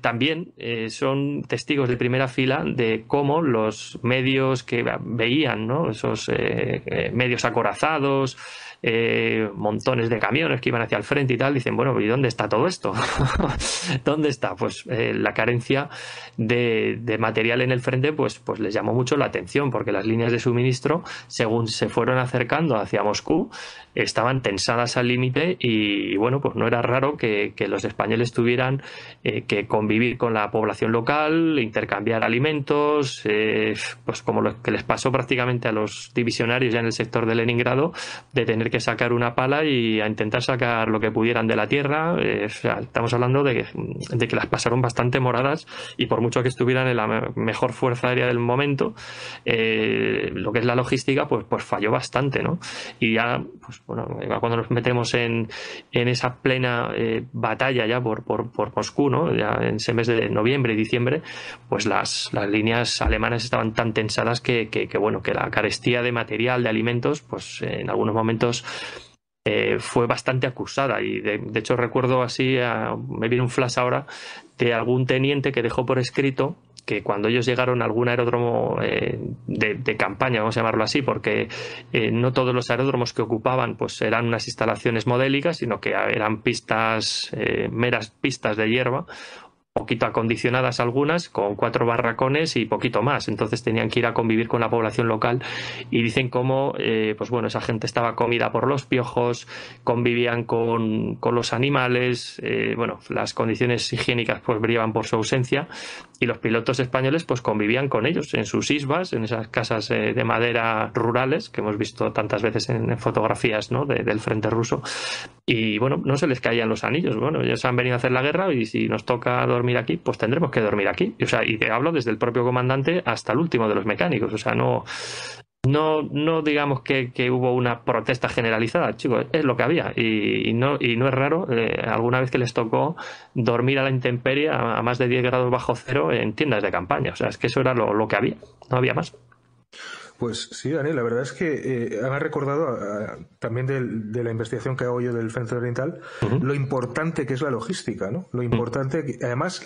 C: también son testigos de primera fila de cómo los medios que veían, ¿no?, esos medios acorazados, montones de camiones que iban hacia el frente y tal, dicen, bueno, ¿y dónde está todo esto? ¿Dónde está? Pues la carencia de material en el frente pues les llamó mucho la atención, porque las líneas de suministro, según se fueron acercando hacia Moscú, estaban tensadas al límite, y bueno, pues no era raro que los españoles tuvieran que convivir con la población local, intercambiar alimentos, pues como lo que les pasó prácticamente a los divisionarios ya en el sector de Leningrado, de tener que sacar una pala y a intentar sacar lo que pudieran de la tierra. O sea, estamos hablando de que las pasaron bastante moradas, y por mucho que estuvieran en la mejor fuerza aérea del momento, lo que es la logística pues falló bastante, ¿no? Y ya, pues bueno, cuando nos metemos en esa plena batalla ya por Moscú, ¿no?, ya en ese mes de noviembre y diciembre, pues las líneas alemanas estaban tan tensadas que bueno, que la carestía de material, de alimentos, pues en algunos momentos fue bastante acusada. Y de hecho recuerdo así, me viene un flash ahora de algún teniente que dejó por escrito que cuando ellos llegaron a algún aeródromo de campaña, vamos a llamarlo así, porque no todos los aeródromos que ocupaban pues eran unas instalaciones modélicas, sino que eran pistas, meras pistas de hierba, poquito acondicionadas algunas, con 4 barracones y poquito más. Entonces tenían que ir a convivir con la población local y dicen cómo, pues bueno, esa gente estaba comida por los piojos, convivían con los animales, bueno, las condiciones higiénicas pues brillaban por su ausencia, y los pilotos españoles pues convivían con ellos en sus isbas, en esas casas de madera rurales que hemos visto tantas veces en fotografías, ¿no?, del frente ruso. Y bueno, no se les caían los anillos. Bueno, ellos han venido a hacer la guerra y si nos toca dormir aquí, pues tendremos que dormir aquí. O sea, y te hablo desde el propio comandante hasta el último de los mecánicos. O sea, no digamos que hubo una protesta generalizada, chicos, es lo que había. Y no es raro, alguna vez que les tocó dormir a la intemperie a más de 10 grados bajo cero en tiendas de campaña. O sea, es que eso era lo que había, no había más.
A: Pues sí, Daniel, la verdad es que me ha recordado también de la investigación que hago yo del Frente Oriental, lo importante que es la logística, ¿no? Lo importante que, además,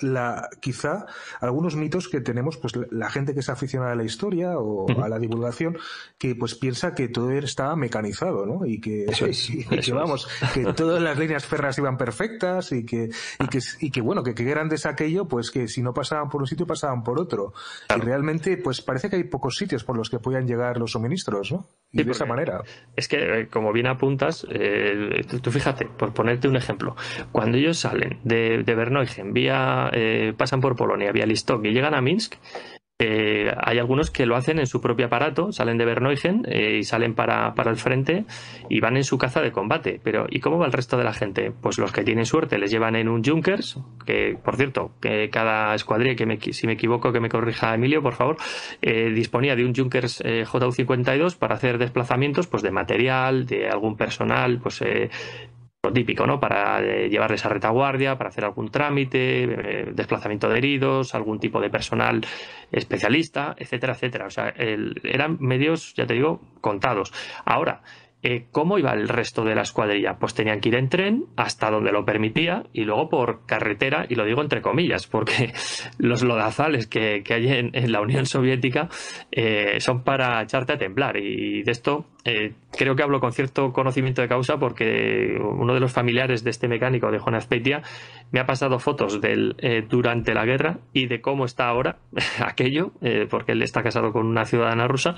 A: quizá algunos mitos que tenemos, pues la gente que es aficionada a la historia o a la divulgación, que pues piensa que todo está mecanizado, ¿no? Y que que todas las líneas férreas iban perfectas y que bueno, que grande es aquello, pues que si no pasaban por un sitio pasaban por otro. Claro. Y realmente, pues parece que hay pocos sitios por los que podían llegar los suministros, ¿no? Y sí, de esa manera.
C: Es que, como bien apuntas, tú fíjate, por ponerte un ejemplo, cuando ellos salen de Berneuchen, pasan por Polonia, vía Listok y llegan a Minsk, hay algunos que lo hacen en su propio aparato, salen de Berneuchen y salen para el frente y van en su caza de combate. Pero ¿y cómo va el resto de la gente? Pues los que tienen suerte les llevan en un Junkers, que por cierto, que cada escuadrilla, si me equivoco que me corrija Emilio, por favor, disponía de un Junkers Ju-52 para hacer desplazamientos pues de material, de algún personal, pues lo típico, ¿no? Para llevarles a retaguardia, para hacer algún trámite, desplazamiento de heridos, algún tipo de personal especialista, etcétera, etcétera. O sea, eran medios, ya te digo, contados. Ahora, ¿cómo iba el resto de la escuadrilla? Pues tenían que ir en tren hasta donde lo permitía y luego por carretera, y lo digo entre comillas, porque los lodazales que hay en la Unión Soviética son para echarte a temblar. Y de esto creo que hablo con cierto conocimiento de causa, porque uno de los familiares de este mecánico, de Juan Azpeitia, me ha pasado fotos de él durante la guerra y de cómo está ahora aquello, porque él está casado con una ciudadana rusa.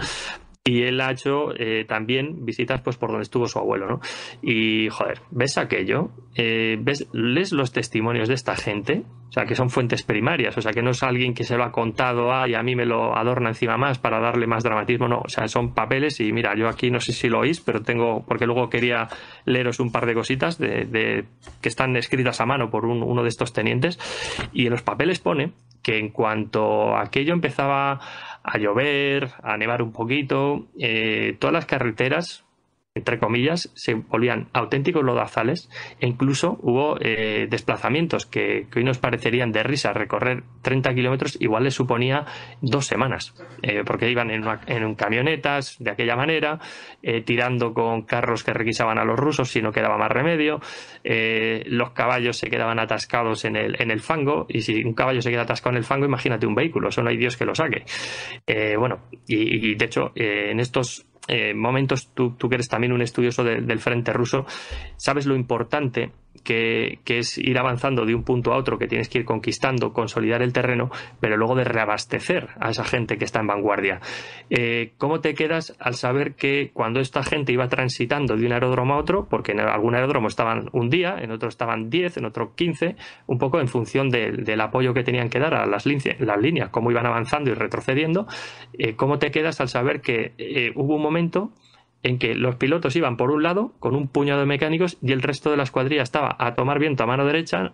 C: Y él ha hecho también visitas pues por donde estuvo su abuelo, ¿no? Y, joder, ves aquello, lees los testimonios de esta gente, o sea, que son fuentes primarias, o sea, que no es alguien que se lo ha contado y a mí me lo adorna encima más para darle más dramatismo, no, o sea, son papeles. Y mira, yo aquí no sé si lo oís, pero porque luego quería leeros un par de cositas que están escritas a mano por uno de estos tenientes, y en los papeles pone que en cuanto aquello empezaba a llover, a nevar un poquito, todas las carreteras, entre comillas, se volvían auténticos lodazales, e incluso hubo desplazamientos que hoy nos parecerían de risa. Recorrer 30 kilómetros igual les suponía 2 semanas, porque iban en camionetas de aquella manera, tirando con carros que requisaban a los rusos si no quedaba más remedio. Los caballos se quedaban atascados en el fango, y si un caballo se queda atascado en el fango, imagínate un vehículo, eso no hay Dios que lo saque. Bueno, y de hecho, en estos momentos, tú que eres también un estudioso del frente ruso, sabes lo importante que es ir avanzando de un punto a otro, que tienes que ir conquistando, consolidar el terreno, pero luego de reabastecer a esa gente que está en vanguardia. ¿Cómo te quedas al saber que cuando esta gente iba transitando de un aeródromo a otro, porque en algún aeródromo estaban un día, en otro estaban 10, en otro 15, un poco en función del apoyo que tenían que dar a las líneas, cómo iban avanzando y retrocediendo? ¿Cómo te quedas al saber que hubo un momento en que los pilotos iban por un lado con un puñado de mecánicos y el resto de la escuadrilla estaba a tomar viento a mano derecha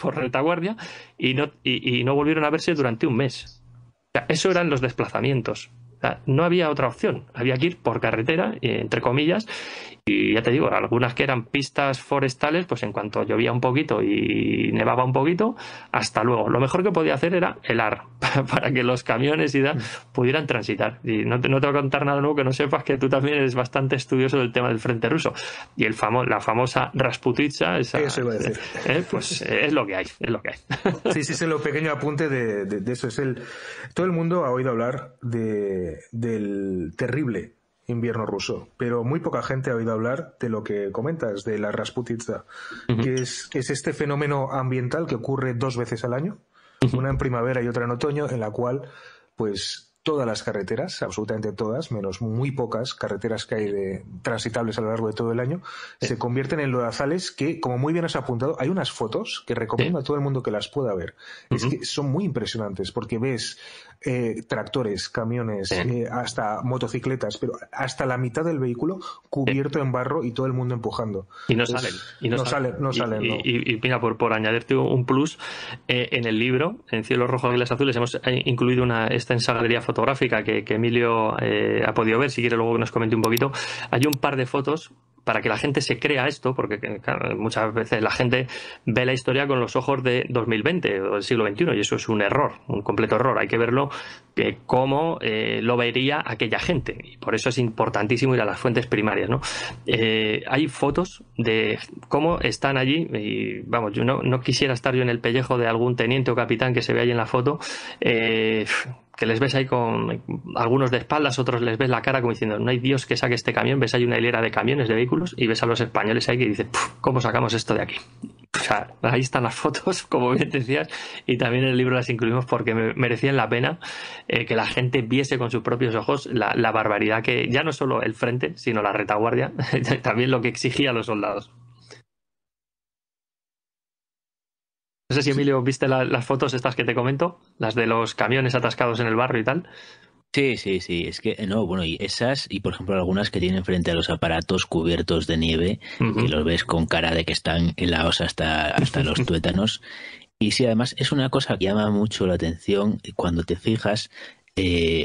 C: por retaguardia, y no volvieron a verse durante un mes? O sea, eso eran los desplazamientos. O sea, no había otra opción, había que ir por carretera, entre comillas. Y ya te digo, algunas que eran pistas forestales, pues en cuanto llovía un poquito y nevaba un poquito, hasta luego. Lo mejor que podía hacer era helar para que los camiones pudieran transitar. Y no te voy a contar nada nuevo que no sepas, que tú también eres bastante estudioso del tema del frente ruso. Y la famosa Rasputitsa, eso iba a decir. Pues es lo que hay, es lo que hay.
A: Sí, es lo pequeño apunte de eso. Todo el mundo ha oído hablar del terrible Invierno ruso, pero muy poca gente ha oído hablar de lo que comentas, de la Rasputitsa, que es este fenómeno ambiental que ocurre 2 veces al año, una en primavera y otra en otoño, en la cual pues todas las carreteras, absolutamente todas, menos muy pocas carreteras que hay transitables a lo largo de todo el año, se convierten en lodazales que, como muy bien has apuntado, hay unas fotos que recomiendo a todo el mundo que las pueda ver. Es que son muy impresionantes porque ves tractores, camiones, hasta motocicletas, pero hasta la mitad del vehículo cubierto en barro y todo el mundo empujando.
C: Y no salen.
A: No salen.
C: Y mira, por añadirte un plus, en el libro, en Cielo Rojo, Águilas Azules, hemos incluido esta ensagalería fotográfica que Emilio ha podido ver. Si quiere luego que nos comente un poquito. Hay un par de fotos para que la gente se crea esto, porque claro, muchas veces la gente ve la historia con los ojos de 2020 o del siglo XXI, y eso es un error, un completo error. Hay que verlo cómo lo vería aquella gente, y por eso es importantísimo ir a las fuentes primarias, ¿no? Hay fotos de cómo están allí, y vamos, yo no quisiera estar yo en el pellejo de algún teniente o capitán que se ve ahí en la foto, que les ves ahí con algunos de espaldas, otros les ves la cara como diciendo no hay Dios que saque este camión. Ves ahí una hilera de camiones, de vehículos, y ves a los españoles ahí que dicen ¿cómo sacamos esto de aquí? O sea, ahí están las fotos, como bien decías, y también en el libro las incluimos porque merecían la pena que la gente viese con sus propios ojos la barbaridad que, ya no solo el frente, sino la retaguardia, también lo que exigía a los soldados. No sé si, Emilio, viste las fotos estas que te comento, las de los camiones atascados en el barro y tal.
B: Sí, es que no, bueno, y esas, y por ejemplo algunas que tienen frente a los aparatos cubiertos de nieve, que los ves con cara de que están helados hasta los tuétanos. Y sí, además es una cosa que llama mucho la atención cuando te fijas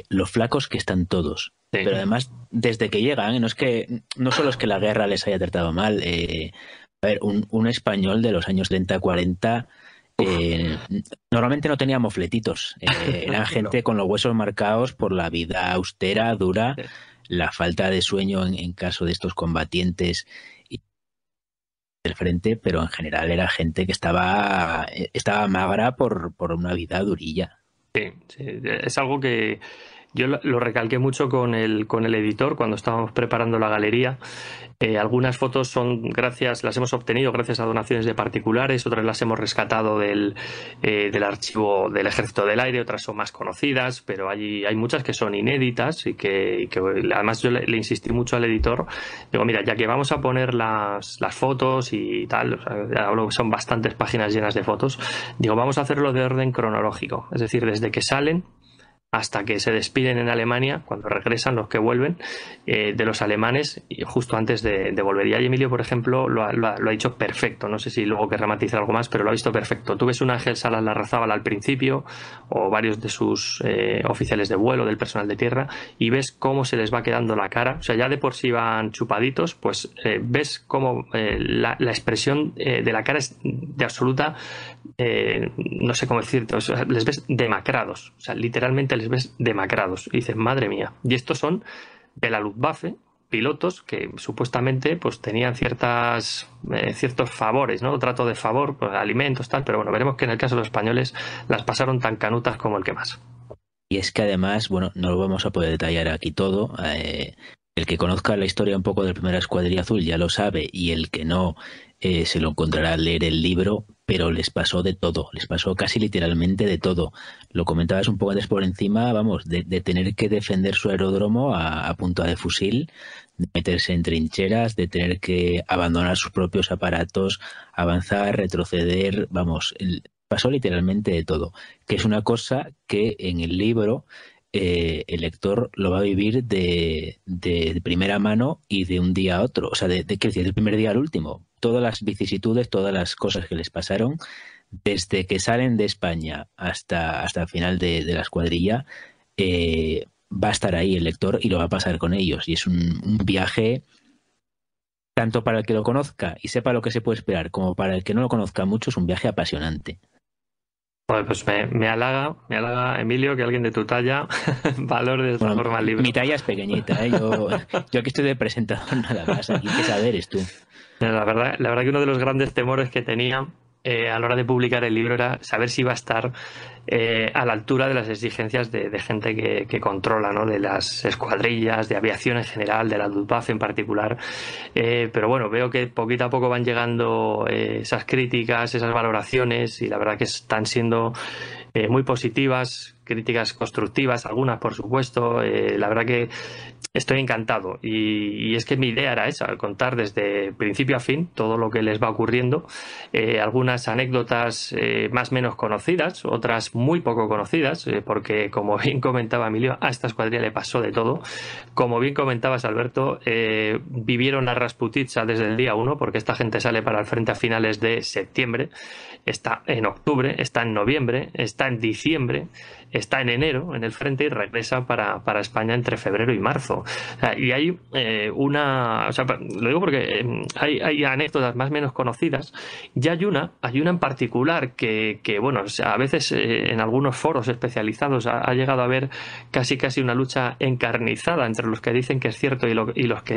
B: los flacos que están todos. Sí. Pero además, desde que llegan, no solo es que la guerra les haya tratado mal. A ver, un español de los años 30-40 normalmente no tenía mofletitos. Eran gente con los huesos marcados por la vida austera, dura, la falta de sueño en caso de estos combatientes del frente, pero en general era gente que estaba magra por una vida durilla.
C: Sí, es algo que yo lo recalqué mucho con el editor cuando estábamos preparando la galería. Algunas fotos las hemos obtenido gracias a donaciones de particulares, otras las hemos rescatado del archivo del Ejército del Aire, otras son más conocidas, pero hay muchas que son inéditas y que además yo le insistí mucho al editor. Digo, mira, ya que vamos a poner las fotos y tal, o sea, hablo que son bastantes páginas llenas de fotos, digo, vamos a hacerlo de orden cronológico, es decir, desde que salen hasta que se despiden en Alemania, cuando regresan los que vuelven de los alemanes, y justo antes de volver. Y ahí Emilio, por ejemplo, lo ha dicho perfecto. No sé si luego querrá matizar algo más, pero lo ha visto perfecto. Tú ves un Ángel Salas Larrazábal al principio, o varios de sus oficiales de vuelo, del personal de tierra, y ves cómo se les va quedando la cara. O sea, ya de por sí van chupaditos, pues ves cómo la expresión de la cara es de absoluta, no sé cómo decirte, o sea, les ves demacrados. O sea, literalmente les ves demacrados y dices, madre mía. Y estos son de la Luftwaffe, pilotos que supuestamente pues tenían ciertos favores, ¿no? Trato de favor, pues, alimentos, tal, pero bueno, veremos que en el caso de los españoles las pasaron tan canutas como el que más.
B: Y es que además, bueno, no lo vamos a poder detallar aquí todo. El que conozca la historia un poco del Primera Escuadrilla Azul ya lo sabe, y el que no se lo encontrará al leer el libro, pero les pasó de todo, les pasó casi literalmente de todo. Lo comentabas un poco antes por encima, vamos, de tener que defender su aeródromo a punta de fusil, de meterse en trincheras, de tener que abandonar sus propios aparatos, avanzar, retroceder, vamos, pasó literalmente de todo, que es una cosa que en el libro el lector lo va a vivir de primera mano y de un día a otro, o sea, ¿qué decir? Del primer día al último. Todas las vicisitudes, todas las cosas que les pasaron, desde que salen de España hasta el final de la escuadrilla, va a estar ahí el lector y lo va a pasar con ellos. Y es un viaje, tanto para el que lo conozca y sepa lo que se puede esperar, como para el que no lo conozca mucho, es un viaje apasionante.
C: Bueno, pues me halaga, Emilio, que alguien de tu talla valore de esta forma el libro.
B: Mi talla es pequeñita, ¿eh? Yo aquí estoy de presentador nada más, aquí que saber es tú.
C: La verdad que uno de los grandes temores que tenía a la hora de publicar el libro era saber si iba a estar a la altura de las exigencias de gente que controla, ¿no? De las escuadrillas, de aviación en general, de la Luftwaffe en particular. Pero bueno, veo que poquito a poco van llegando esas críticas, esas valoraciones, y la verdad que están siendo muy positivas, críticas constructivas, algunas por supuesto. La verdad que estoy encantado, y es que mi idea era esa, contar desde principio a fin todo lo que les va ocurriendo, algunas anécdotas más o menos conocidas, otras muy poco conocidas, porque como bien comentaba Emilio, a esta escuadrilla le pasó de todo. Como bien comentabas, Alberto, vivieron a Rasputitsa desde el día 1, porque esta gente sale para el frente a finales de septiembre, está en octubre, está en noviembre, está en diciembre, está en enero en el frente y regresa para España entre febrero y marzo. O sea, y hay lo digo porque hay anécdotas más o menos conocidas, y hay una en particular que bueno, o sea, a veces en algunos foros especializados ha llegado a haber casi una lucha encarnizada entre los que dicen que es cierto y los que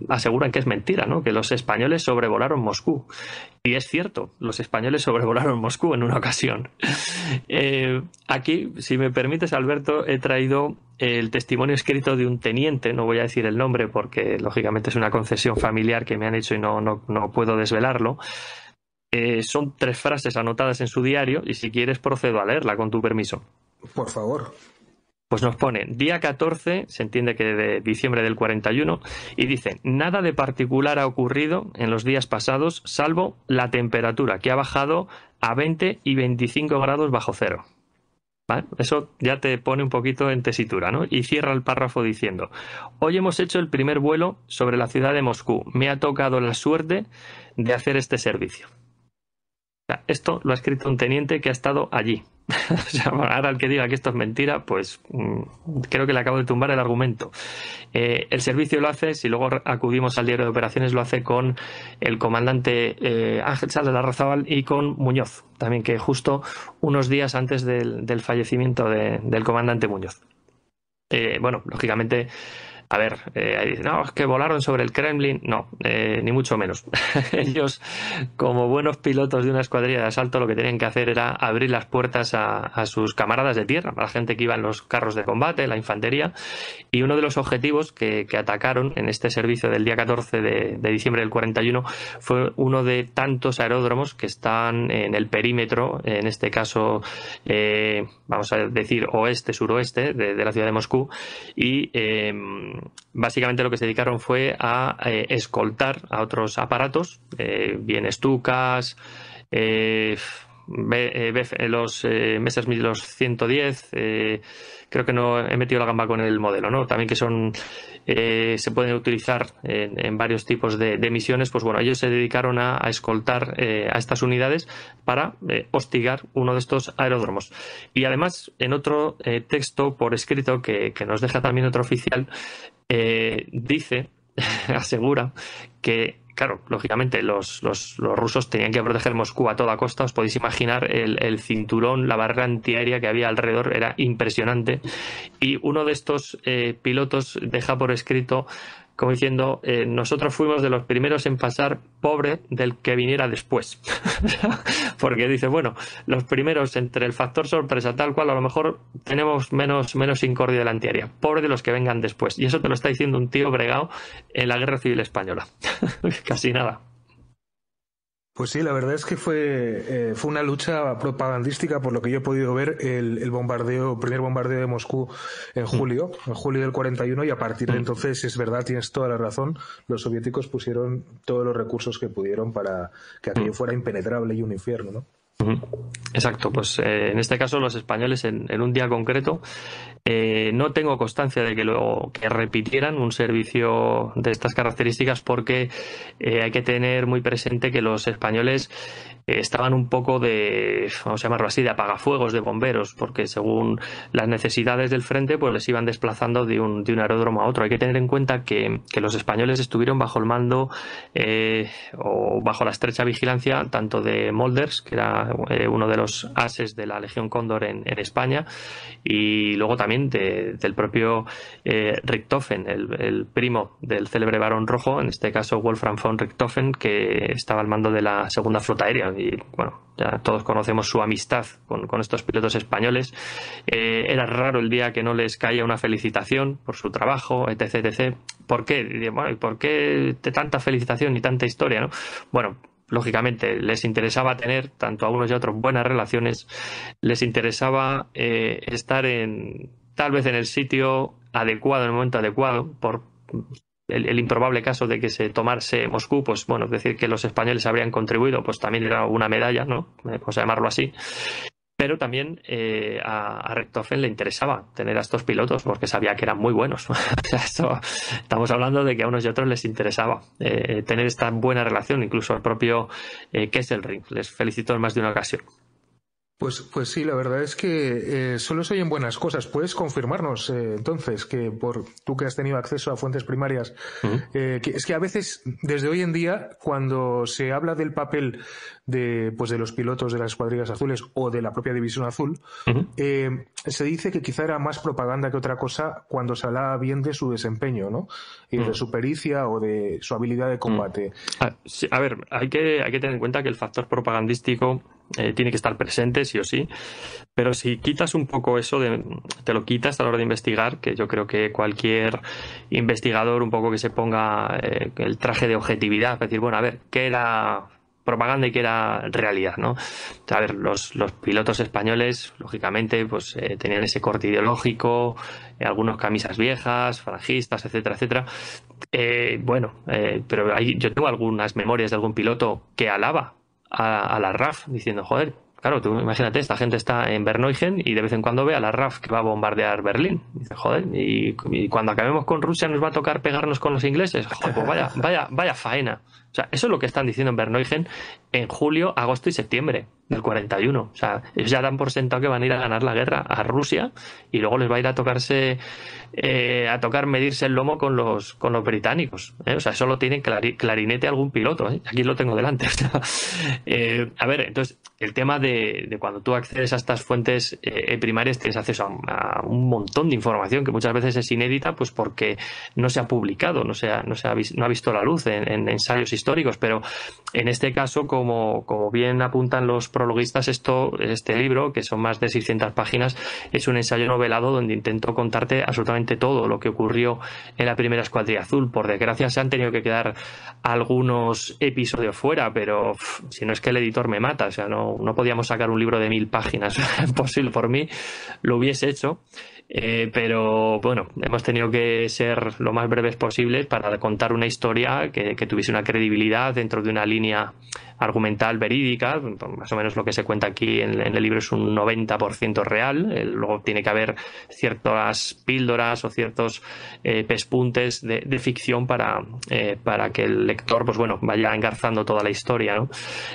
C: aseguran que es mentira, ¿no? Que los españoles sobrevolaron Moscú. Y es cierto, los españoles sobrevolaron Moscú en una ocasión. Aquí, si me permites, Alberto, he traído el testimonio escrito de un teniente, no voy a decir el nombre porque lógicamente es una concesión familiar que me han hecho y no puedo desvelarlo. Son 3 frases anotadas en su diario, y si quieres procedo a leerla con tu permiso.
A: Por favor.
C: Pues nos pone, día 14, se entiende que de diciembre del 41, y dice: nada de particular ha ocurrido en los días pasados, salvo la temperatura, que ha bajado a 20 y 25 grados bajo cero. ¿Vale? Eso ya te pone un poquito en tesitura, ¿no? Y cierra el párrafo diciendo: hoy hemos hecho el primer vuelo sobre la ciudad de Moscú. Me ha tocado la suerte de hacer este servicio. O sea, esto lo ha escrito un teniente que ha estado allí. O sea, ahora el que diga que esto es mentira, pues creo que le acabo de tumbar el argumento. El servicio lo hace, si luego acudimos al diario de operaciones, lo hace con el comandante Ángel Sáenz de Larrazábal y con Muñoz, también, que justo unos días antes del fallecimiento del comandante Muñoz. Bueno, lógicamente, a ver, dicen, no, es que volaron sobre el Kremlin. No, ni mucho menos. Ellos, como buenos pilotos de una escuadrilla de asalto, lo que tenían que hacer era abrir las puertas a sus camaradas de tierra, a la gente que iba en los carros de combate, la infantería. Y uno de los objetivos que atacaron en este servicio del día 14 de diciembre del 41 fue uno de tantos aeródromos que están en el perímetro, en este caso, vamos a decir oeste-suroeste de la ciudad de Moscú, y básicamente lo que se dedicaron fue a escoltar a otros aparatos, bien Stukas, los Messerschmitt, los 110, creo que no he metido la gamba con el modelo, ¿no? También que son se pueden utilizar en varios tipos de misiones. Pues bueno, ellos se dedicaron a escoltar a estas unidades para hostigar uno de estos aeródromos. Y además, en otro texto por escrito que nos deja también otro oficial, dice, asegura que, claro, lógicamente los rusos tenían que proteger Moscú a toda costa. Os podéis imaginar el cinturón, la barrera antiaérea que había alrededor, era impresionante. Y uno de estos pilotos deja por escrito, como diciendo, nosotros fuimos de los primeros en pasar, pobre del que viniera después. Porque dice, bueno, los primeros entre el factor sorpresa tal cual, a lo mejor tenemos menos incordio de la antiaérea, pobre de los que vengan después. Y eso te lo está diciendo un tío bregado en la Guerra Civil Española. Casi nada.
A: Pues sí, la verdad es que fue una lucha propagandística, por lo que yo he podido ver, el primer bombardeo de Moscú en julio del 41, y a partir de entonces, es verdad, tienes toda la razón, los soviéticos pusieron todos los recursos que pudieron para que aquello fuera impenetrable y un infierno, ¿no?
C: Exacto, pues en este caso los españoles en un día concreto, no tengo constancia de que repitieran un servicio de estas características, porque hay que tener muy presente que los españoles estaban un poco vamos a llamarlo así, de apagafuegos, de bomberos, porque según las necesidades del frente, pues les iban desplazando de un aeródromo a otro. Hay que tener en cuenta que los españoles estuvieron bajo el mando o bajo la estrecha vigilancia tanto de Molders, que era uno de los ases de la Legión Cóndor en España, y luego también del propio Richthofen, el primo del célebre Barón Rojo, en este caso Wolfram von Richthofen, que estaba al mando de la segunda flota aérea. Y bueno, ya todos conocemos su amistad con estos pilotos españoles. Era raro el día que no les caía una felicitación por su trabajo, etc, etc. ¿Por qué? Bueno, ¿por qué tanta felicitación y tanta historia, no? Bueno, lógicamente les interesaba tener, tanto a unos y a otros, buenas relaciones. Les interesaba estar tal vez en el sitio adecuado, en el momento adecuado, por el improbable caso de que se tomase Moscú. Pues bueno, es decir, que los españoles habrían contribuido, pues también era una medalla, ¿no? Vamos a llamarlo así. Pero también a Richthofen le interesaba tener a estos pilotos porque sabía que eran muy buenos. Estamos hablando de que a unos y a otros les interesaba tener esta buena relación. Incluso el propio Kesselring les felicitó en más de una ocasión.
A: Pues sí, la verdad es que solo se oyen buenas cosas. ¿Puedes confirmarnos entonces que tú que has tenido acceso a fuentes primarias, que es que a veces, desde hoy en día, cuando se habla del papel de los pilotos de las escuadrillas azules o de la propia División Azul, se dice que quizá era más propaganda que otra cosa cuando se hablaba bien de su desempeño, ¿no? Y de su pericia o de su habilidad de combate.
C: Sí, a ver, hay que tener en cuenta que el factor propagandístico tiene que estar presente, sí o sí, pero si quitas un poco eso, te lo quitas a la hora de investigar, que yo creo que cualquier investigador un poco que se ponga el traje de objetividad, es decir, bueno, a ver, ¿qué era propaganda y qué era realidad, ¿no? A ver, los pilotos españoles, lógicamente, pues tenían ese corte ideológico, algunos camisas viejas, falangistas, etcétera, etcétera. Pero yo tengo algunas memorias de algún piloto que alaba a la RAF, diciendo, joder, claro, tú imagínate, esta gente está en Berneuchen y de vez en cuando ve a la RAF que va a bombardear Berlín. Dice, joder, y cuando acabemos con Rusia nos va a tocar pegarnos con los ingleses. Joder, pues vaya faena. O sea, eso es lo que están diciendo en Berneuchen en julio, agosto y septiembre del 41. O sea, ellos ya dan por sentado que van a ir a ganar la guerra a Rusia y luego les va a ir a tocar medirse el lomo con los británicos. O sea, eso lo tiene clarinete algún piloto. Aquí lo tengo delante. A ver, entonces, el tema de cuando tú accedes a estas fuentes primarias, tienes acceso a un montón de información que muchas veces es inédita, pues porque no se ha publicado, no ha visto la luz en ensayos históricos. Pero en este caso, como bien apuntan los prologuistas, este libro, que son más de 600 páginas, es un ensayo novelado donde intento contarte absolutamente todo lo que ocurrió en la primera Escuadrilla Azul. Por desgracia se han tenido que quedar algunos episodios fuera, pero si no es que el editor me mata. O sea, no podíamos sacar un libro de 1000 páginas. Imposible, por mí lo hubiese hecho. Pero bueno, hemos tenido que ser lo más breves posible para contar una historia que tuviese una credibilidad dentro de una línea argumental verídica. Más o menos lo que se cuenta aquí en el libro es un 90% real. Luego tiene que haber ciertas píldoras o ciertos pespuntes de ficción para que el lector, pues bueno, vaya engarzando toda la historia, ¿no?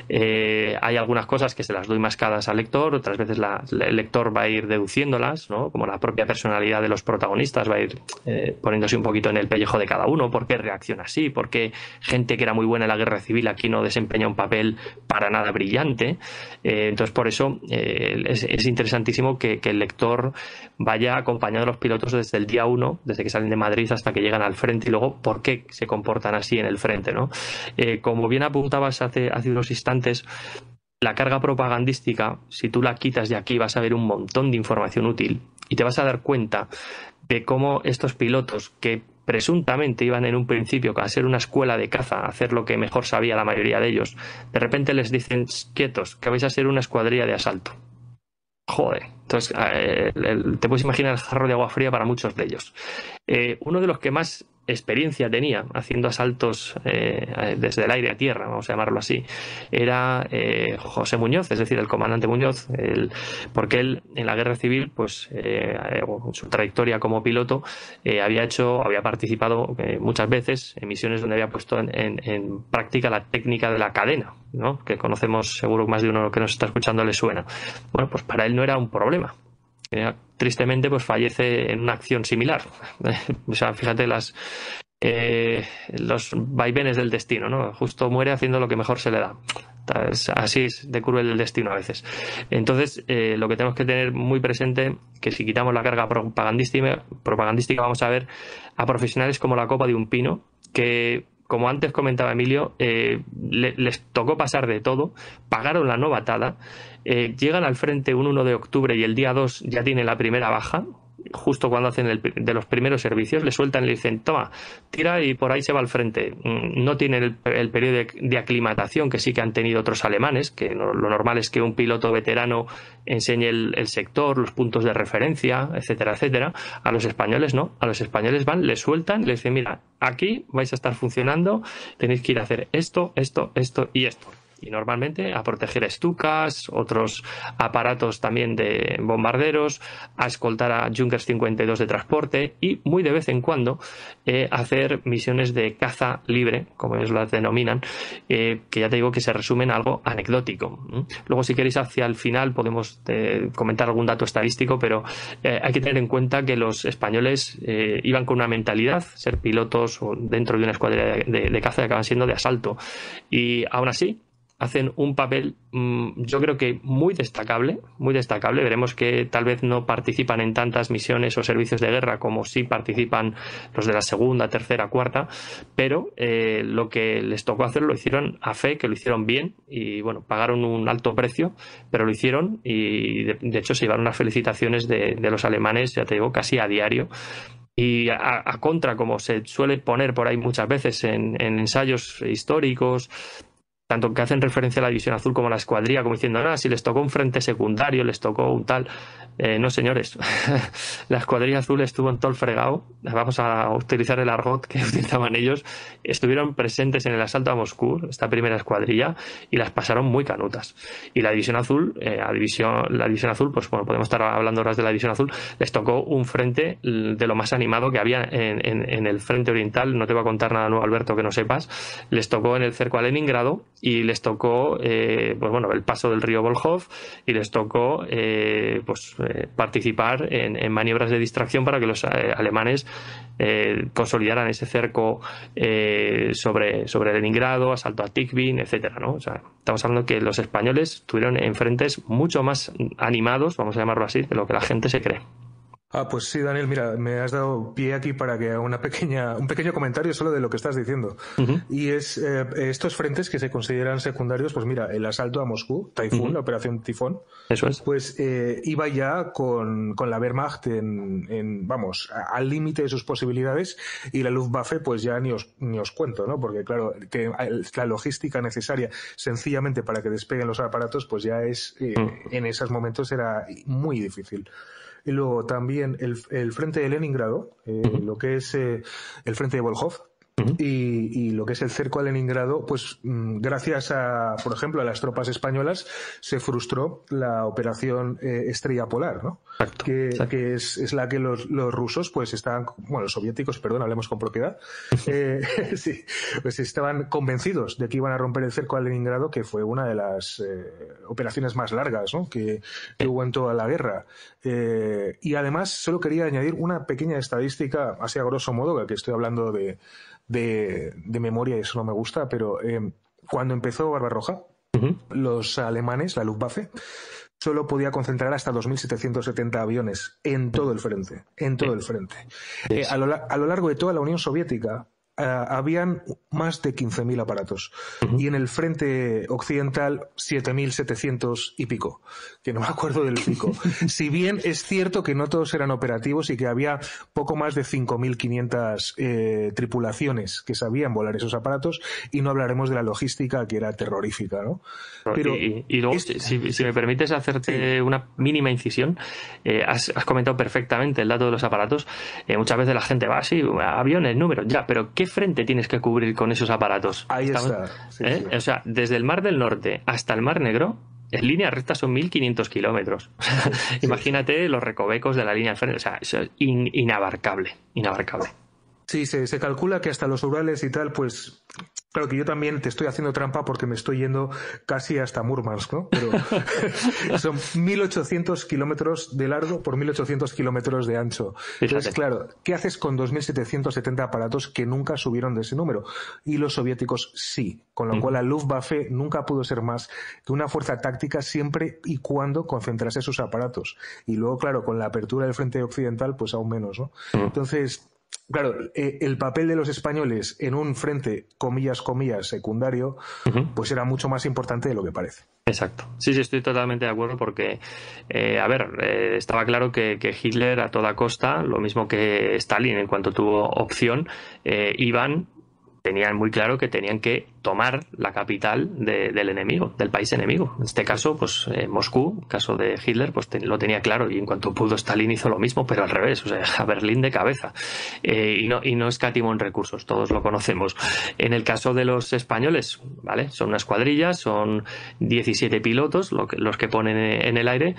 C: Hay algunas cosas que se las doy mascadas al lector, otras veces el lector va a ir deduciéndolas, ¿no? Como la propia personalidad de los protagonistas va a ir poniéndose un poquito en el pellejo de cada uno. ¿Por qué reacciona así? ¿Por qué gente que era muy buena en la guerra civil aquí no desempeña un papel para nada brillante? Entonces, por eso es interesantísimo que el lector vaya acompañando a los pilotos desde el día 1, desde que salen de Madrid hasta que llegan al frente, y luego por qué se comportan así en el frente, ¿no? Como bien apuntabas hace unos instantes, la carga propagandística, si tú la quitas de aquí, vas a ver un montón de información útil y te vas a dar cuenta de cómo estos pilotos, que presuntamente iban en un principio a ser una escuela de caza, a hacer lo que mejor sabía la mayoría de ellos, de repente les dicen, quietos, que vais a ser una escuadrilla de asalto. Joder, entonces te puedes imaginar el jarro de agua fría para muchos de ellos. Uno de los que más experiencia tenía haciendo asaltos desde el aire a tierra, vamos a llamarlo así, era José Muñoz, es decir, el comandante Muñoz, porque él en la guerra civil, pues en su trayectoria como piloto, había participado muchas veces en misiones donde había puesto en práctica la técnica de la cadena, ¿no? Que conocemos, seguro más de uno que nos está escuchando le suena. Bueno, pues para él no era un problema. Tristemente, pues fallece en una acción similar. O sea, fíjate las los vaivenes del destino, ¿no? Justo muere haciendo lo que mejor se le da. Así es de cruel el destino a veces. Entonces, lo que tenemos que tener muy presente, que si quitamos la carga propagandística vamos a ver a profesionales como la copa de un pino, que, como antes comentaba Emilio, les tocó pasar de todo, pagaron la novatada, llegan al frente un 1 de octubre y el día 2 ya tienen la primera baja. Justo cuando hacen de los primeros servicios, le sueltan y le dicen, toma, tira, y por ahí se va al frente. No tienen el periodo de aclimatación que sí que han tenido otros alemanes, que lo normal es que un piloto veterano enseñe el sector, los puntos de referencia, etcétera, etcétera. A los españoles no, a los españoles van, les sueltan, les dicen, mira, aquí vais a estar funcionando, tenéis que ir a hacer esto, esto, esto y esto. Y normalmente a proteger Stukas, otros aparatos también de bombarderos, a escoltar a Junkers 52 de transporte y muy de vez en cuando hacer misiones de caza libre, como ellos las denominan, que ya te digo que se resumen a algo anecdótico. Luego, si queréis, hacia el final podemos comentar algún dato estadístico, pero hay que tener en cuenta que los españoles iban con una mentalidad, ser pilotos o dentro de una escuadrilla de caza, que acaban siendo de asalto. Y aún así hacen un papel, yo creo que muy destacable. Veremos que tal vez no participan en tantas misiones o servicios de guerra como sí participan los de la segunda, tercera, cuarta, pero lo que les tocó hacer lo hicieron a fe, que lo hicieron bien y bueno, pagaron un alto precio, pero lo hicieron y de hecho se llevaron las felicitaciones de los alemanes, ya te digo, casi a diario. Y a contra, como se suele poner por ahí muchas veces en ensayos históricos, tanto que hacen referencia a la División Azul como a la escuadrilla, como diciendo, no, si les tocó un frente secundario, les tocó un tal. No, señores, la escuadrilla azul estuvo en todo el fregado. Vamos a utilizar el argot que utilizaban ellos. Estuvieron presentes en el asalto a Moscú, esta primera escuadrilla, y las pasaron muy canutas. Y la División Azul, la División Azul, pues bueno, podemos estar hablando horas de la División Azul, les tocó un frente de lo más animado que había en el frente oriental. No te voy a contar nada nuevo, Alberto, que no sepas. Les tocó en el cerco a Leningrado y les tocó pues bueno, el paso del río Volkhov, y les tocó participar en maniobras de distracción para que los alemanes consolidaran ese cerco sobre Leningrado, asalto a Tikhvin, etcétera, ¿no? O sea, estamos hablando que los españoles estuvieron en frentes mucho más animados, vamos a llamarlo así, de lo que la gente se cree.
A: Pues sí, Daniel, mira, me has dado pie aquí para que haga un pequeño comentario solo de lo que estás diciendo. Uh-huh. Y es estos frentes que se consideran secundarios, pues mira, el asalto a Moscú, Taifún, uh-huh, la operación Tifón,
C: eso es.
A: Pues iba ya con la Wehrmacht vamos, al límite de sus posibilidades, y la Luftwaffe pues ya ni os cuento, ¿no? Porque claro, que la logística necesaria sencillamente para que despeguen los aparatos pues ya es, en esos momentos era muy difícil. Y luego también el frente de Leningrado, uh-huh, lo que es el frente de Volkhov, uh-huh, y lo que es el cerco a Leningrado, pues gracias a, por ejemplo, a las tropas españolas se frustró la operación Estrella Polar, ¿no? Exacto, que es la que los rusos pues estaban, bueno, los soviéticos, perdón, hablemos con propiedad, sí, pues estaban convencidos de que iban a romper el cerco a Leningrado, que fue una de las operaciones más largas, ¿no? que hubo en toda la guerra. Y además solo quería añadir una pequeña estadística, así a grosso modo, que estoy hablando de memoria y eso no me gusta, pero cuando empezó Barbarroja, uh-huh, los alemanes, la Luftwaffe, solo podía concentrar hasta 2.770 aviones en todo el frente. A lo largo de toda la Unión Soviética habían más de 15.000 aparatos. Uh-huh. Y en el frente occidental 7.700 y pico, que no me acuerdo del pico. Si bien es cierto que no todos eran operativos y que había poco más de 5.500 tripulaciones que sabían volar esos aparatos, y no hablaremos de la logística, que era terrorífica, ¿no?
C: Pero y luego, si me permites hacerte una mínima incisión, has comentado perfectamente el dato de los aparatos. Muchas veces la gente va así, aviones, números, ya, pero ¿qué frente tienes que cubrir con esos aparatos?
A: Ahí está. Sí.
C: O sea, desde el Mar del Norte hasta el Mar Negro, en línea recta son 1.500 kilómetros. Sí. Imagínate los recovecos de la línea de frente. O sea, eso es inabarcable. Sí,
A: se calcula que hasta los Urales y tal, pues Claro que yo también te estoy haciendo trampa porque me estoy yendo casi hasta Murmansk, ¿no? Pero son 1.800 kilómetros de largo por 1.800 kilómetros de ancho. Entonces, claro, ¿qué haces con 2.770 aparatos que nunca subieron de ese número? Y los soviéticos sí, con lo cual la Luftwaffe nunca pudo ser más que una fuerza táctica siempre y cuando concentrase sus aparatos. Y luego, claro, con la apertura del frente occidental, pues aún menos, ¿no? Entonces... Claro, el papel de los españoles en un frente, comillas, secundario, pues era mucho más importante de lo que parece.
C: Exacto. Sí, estoy totalmente de acuerdo porque, estaba claro que Hitler a toda costa, lo mismo que Stalin en cuanto tuvo opción, tenían muy claro que tenían que tomar la capital del enemigo, del país enemigo. En este caso, pues Moscú, caso de Hitler, pues lo tenía claro, y en cuanto pudo Stalin hizo lo mismo, pero al revés, o sea, a Berlín de cabeza. Y no escatimó en recursos, todos lo conocemos. En el caso de los españoles, ¿vale? Son una escuadrilla, son 17 pilotos los que ponen en el aire,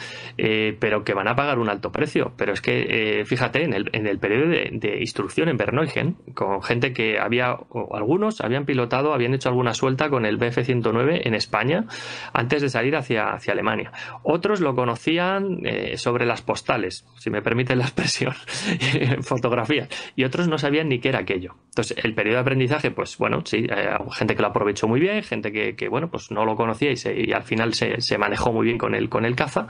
C: pero que van a pagar un alto precio. Pero es que, fíjate, en el periodo de instrucción en Verneuil, con gente que algunos habían hecho alguna suelta con el Bf-109 en España antes de salir hacia Alemania. Otros lo conocían sobre las postales, si me permiten la expresión, fotografías, y otros no sabían ni qué era aquello. Entonces, el periodo de aprendizaje, pues bueno, sí, gente que lo aprovechó muy bien, gente que bueno, pues no lo conocía y al final se manejó muy bien con el caza,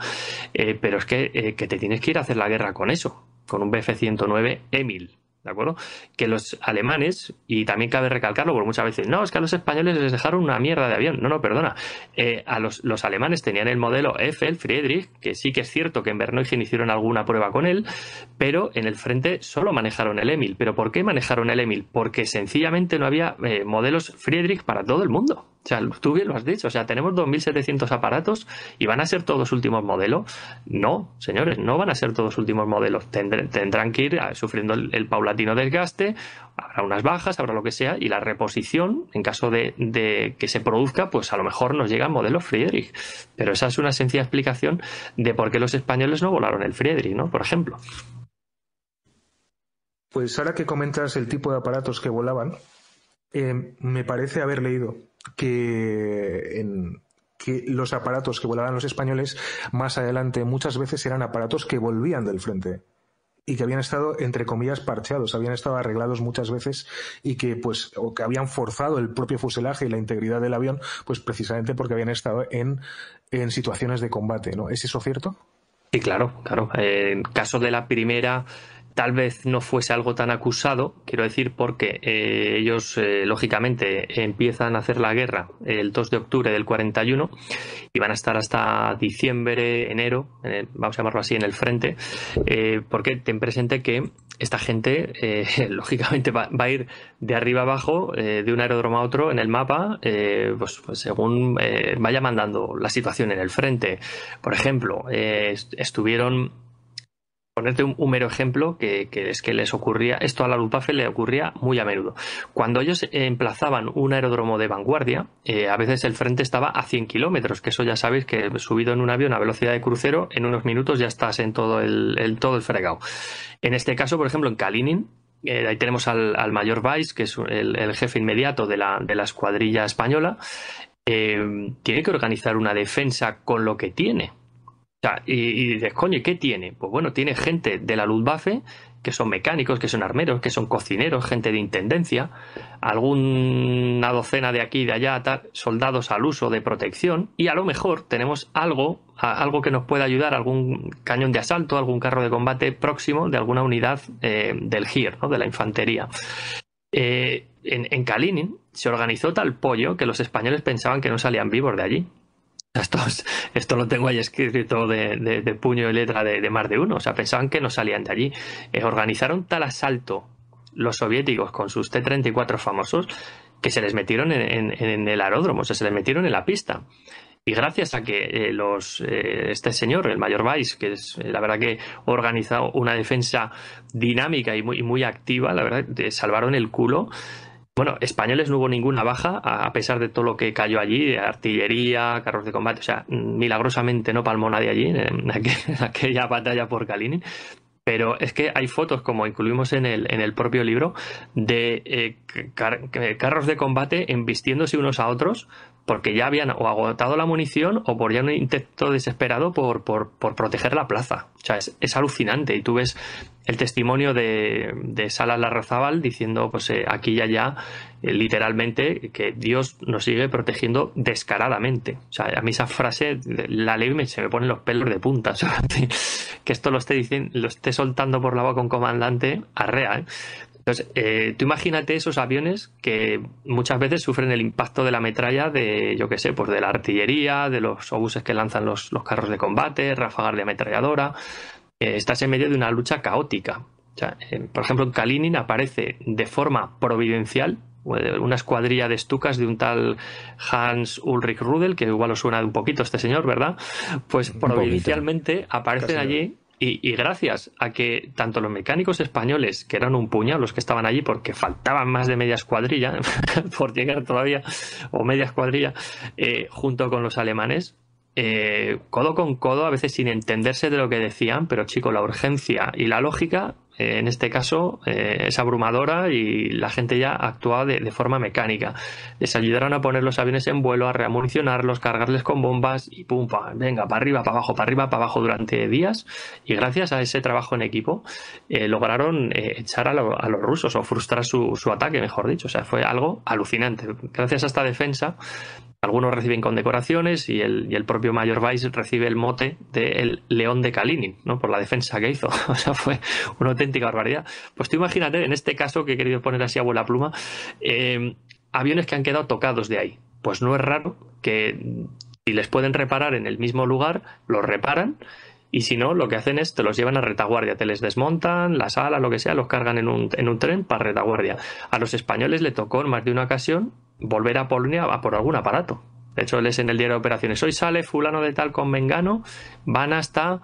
C: pero es que te tienes que ir a hacer la guerra con eso, con un Bf-109 Emil. ¿De acuerdo? Que los alemanes, y también cabe recalcarlo, porque muchas veces, no, es que a los españoles les dejaron una mierda de avión. No, perdona. Los alemanes tenían el modelo F, el Friedrich, que sí que es cierto que en Verneuil hicieron alguna prueba con él, pero en el frente solo manejaron el Emil. ¿Pero por qué manejaron el Emil? Porque sencillamente no había modelos Friedrich para todo el mundo. O sea, tú bien lo has dicho, o sea, tenemos 2.700 aparatos y ¿van a ser todos últimos modelos? No, señores, no van a ser todos últimos modelos. Tendrán que ir sufriendo el paulatino desgaste, habrá unas bajas, habrá lo que sea, y la reposición, en caso de que se produzca, pues a lo mejor nos llega el modelo Friedrich. Pero esa es una sencilla explicación de por qué los españoles no volaron el Friedrich, ¿no? Por ejemplo.
A: Pues ahora que comentas el tipo de aparatos que volaban, me parece haber leído que los aparatos que volaban los españoles más adelante muchas veces eran aparatos que volvían del frente y que habían estado, entre comillas, parcheados, habían estado arreglados muchas veces y que pues o que habían forzado el propio fuselaje y la integridad del avión, pues precisamente porque habían estado en situaciones de combate, ¿no? ¿Es eso cierto?
C: Sí, claro. En caso de la primera, tal vez no fuese algo tan acusado, quiero decir, porque ellos, lógicamente, empiezan a hacer la guerra el 2 de octubre del 41 y van a estar hasta diciembre, enero, vamos a llamarlo así, en el frente, porque ten presente que esta gente, lógicamente, va a ir de arriba abajo, de un aeródromo a otro en el mapa, pues según vaya mandando la situación en el frente. Por ejemplo, estuvieron... Ponerte un mero ejemplo que es que les ocurría, esto a la Luftwaffe le ocurría muy a menudo. Cuando ellos emplazaban un aeródromo de vanguardia, a veces el frente estaba a 100 kilómetros, que eso ya sabéis que subido en un avión a velocidad de crucero, en unos minutos ya estás en todo el fregado. En este caso, por ejemplo, en Kalinin, ahí tenemos al mayor Weiss, que es el jefe inmediato de la escuadrilla española, tiene que organizar una defensa con lo que tiene. O sea, y dices, coño, ¿qué tiene? Pues bueno, tiene gente de la Luftwaffe, que son mecánicos, que son armeros, que son cocineros, gente de intendencia, alguna docena de aquí y de allá, soldados al uso de protección, y a lo mejor tenemos algo que nos pueda ayudar, algún cañón de asalto, algún carro de combate próximo de alguna unidad del Heer, ¿no? De la infantería. En Kalinin se organizó tal pollo que los españoles pensaban que no salían vivos de allí. Esto lo tengo ahí escrito de puño y letra de más de uno. O sea, pensaban que no salían de allí. Organizaron tal asalto los soviéticos con sus T-34 famosos que se les metieron en el aeródromo, o sea, se les metieron en la pista. Y gracias a que este señor, el mayor Weiss, que es la verdad que organizó una defensa dinámica y muy activa, la verdad, salvaron el culo. Bueno, españoles no hubo ninguna baja, a pesar de todo lo que cayó allí, artillería, carros de combate, o sea, milagrosamente no palmó nadie allí en aquella batalla por Kalinin. Pero es que hay fotos, como incluimos en el propio libro, de carros de combate embistiéndose unos a otros porque ya habían o agotado la munición o por ya un intento desesperado por proteger la plaza. O sea, es alucinante. Y tú ves el testimonio de Salas Larrazábal diciendo, pues aquí y allá, literalmente, que Dios nos sigue protegiendo descaradamente. O sea, a mí esa frase la leo y se me ponen los pelos de punta. O sea, que esto lo esté soltando por la boca un comandante, arrea, ¿eh? Entonces, tú imagínate esos aviones que muchas veces sufren el impacto de la metralla de, yo qué sé, pues de la artillería, de los obuses que lanzan los carros de combate, ráfagas de ametralladora. Estás en medio de una lucha caótica. O sea, por ejemplo, en Kalinin aparece de forma providencial una escuadrilla de Stukas de un tal Hans Ulrich Rudel, que igual os suena un poquito este señor, ¿verdad? Pues providencialmente aparecen allí. Y gracias a que tanto los mecánicos españoles, que eran un puñado los que estaban allí, porque faltaban más de media escuadrilla por llegar todavía, o media escuadrilla, junto con los alemanes, codo con codo, a veces sin entenderse de lo que decían, pero chico, la urgencia y la lógica, en este caso, es abrumadora y la gente ya actuaba de forma mecánica. Les ayudaron a poner los aviones en vuelo, a reamunicionarlos, cargarles con bombas y pum, venga, para arriba, para abajo durante días. Y gracias a ese trabajo en equipo lograron echar a los rusos o frustrar su ataque, mejor dicho. O sea, fue algo alucinante. Gracias a esta defensa, algunos reciben condecoraciones y el propio Mayor Weiss recibe el mote de el León de Kalinin, ¿no? Por la defensa que hizo. O sea, fue una auténtica barbaridad. Pues tú imagínate, en este caso, que he querido poner así a vuela pluma, aviones que han quedado tocados de ahí. Pues no es raro que, si les pueden reparar en el mismo lugar, los reparan. Y si no, lo que hacen es te los llevan a retaguardia, te les desmontan, las alas, lo que sea, los cargan en un tren para retaguardia. A los españoles le tocó en más de una ocasión volver a Polonia a por algún aparato. De hecho, lees en el diario de operaciones, hoy sale fulano de tal con mengano, van hasta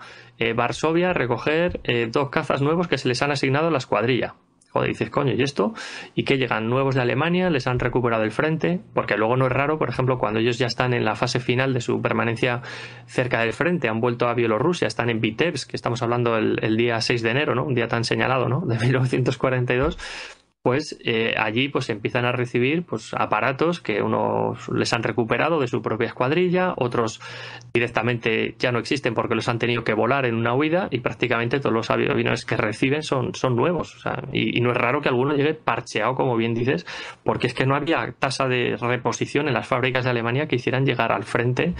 C: Varsovia a recoger 2 cazas nuevos que se les han asignado a la escuadrilla. Joder, dices, coño, ¿y esto? ¿Y qué llegan? Nuevos de Alemania, les han recuperado el frente, porque luego no es raro, por ejemplo, cuando ellos ya están en la fase final de su permanencia cerca del frente, han vuelto a Bielorrusia, están en Vitebsk, que estamos hablando el día 6 de enero, ¿no? Un día tan señalado, ¿no? De 1942. Pues allí pues empiezan a recibir pues aparatos que unos les han recuperado de su propia escuadrilla, otros directamente ya no existen porque los han tenido que volar en una huida y prácticamente todos los aviones que reciben son nuevos. O sea, y no es raro que alguno llegue parcheado, como bien dices, porque es que no había tasa de reposición en las fábricas de Alemania que hicieran llegar al frente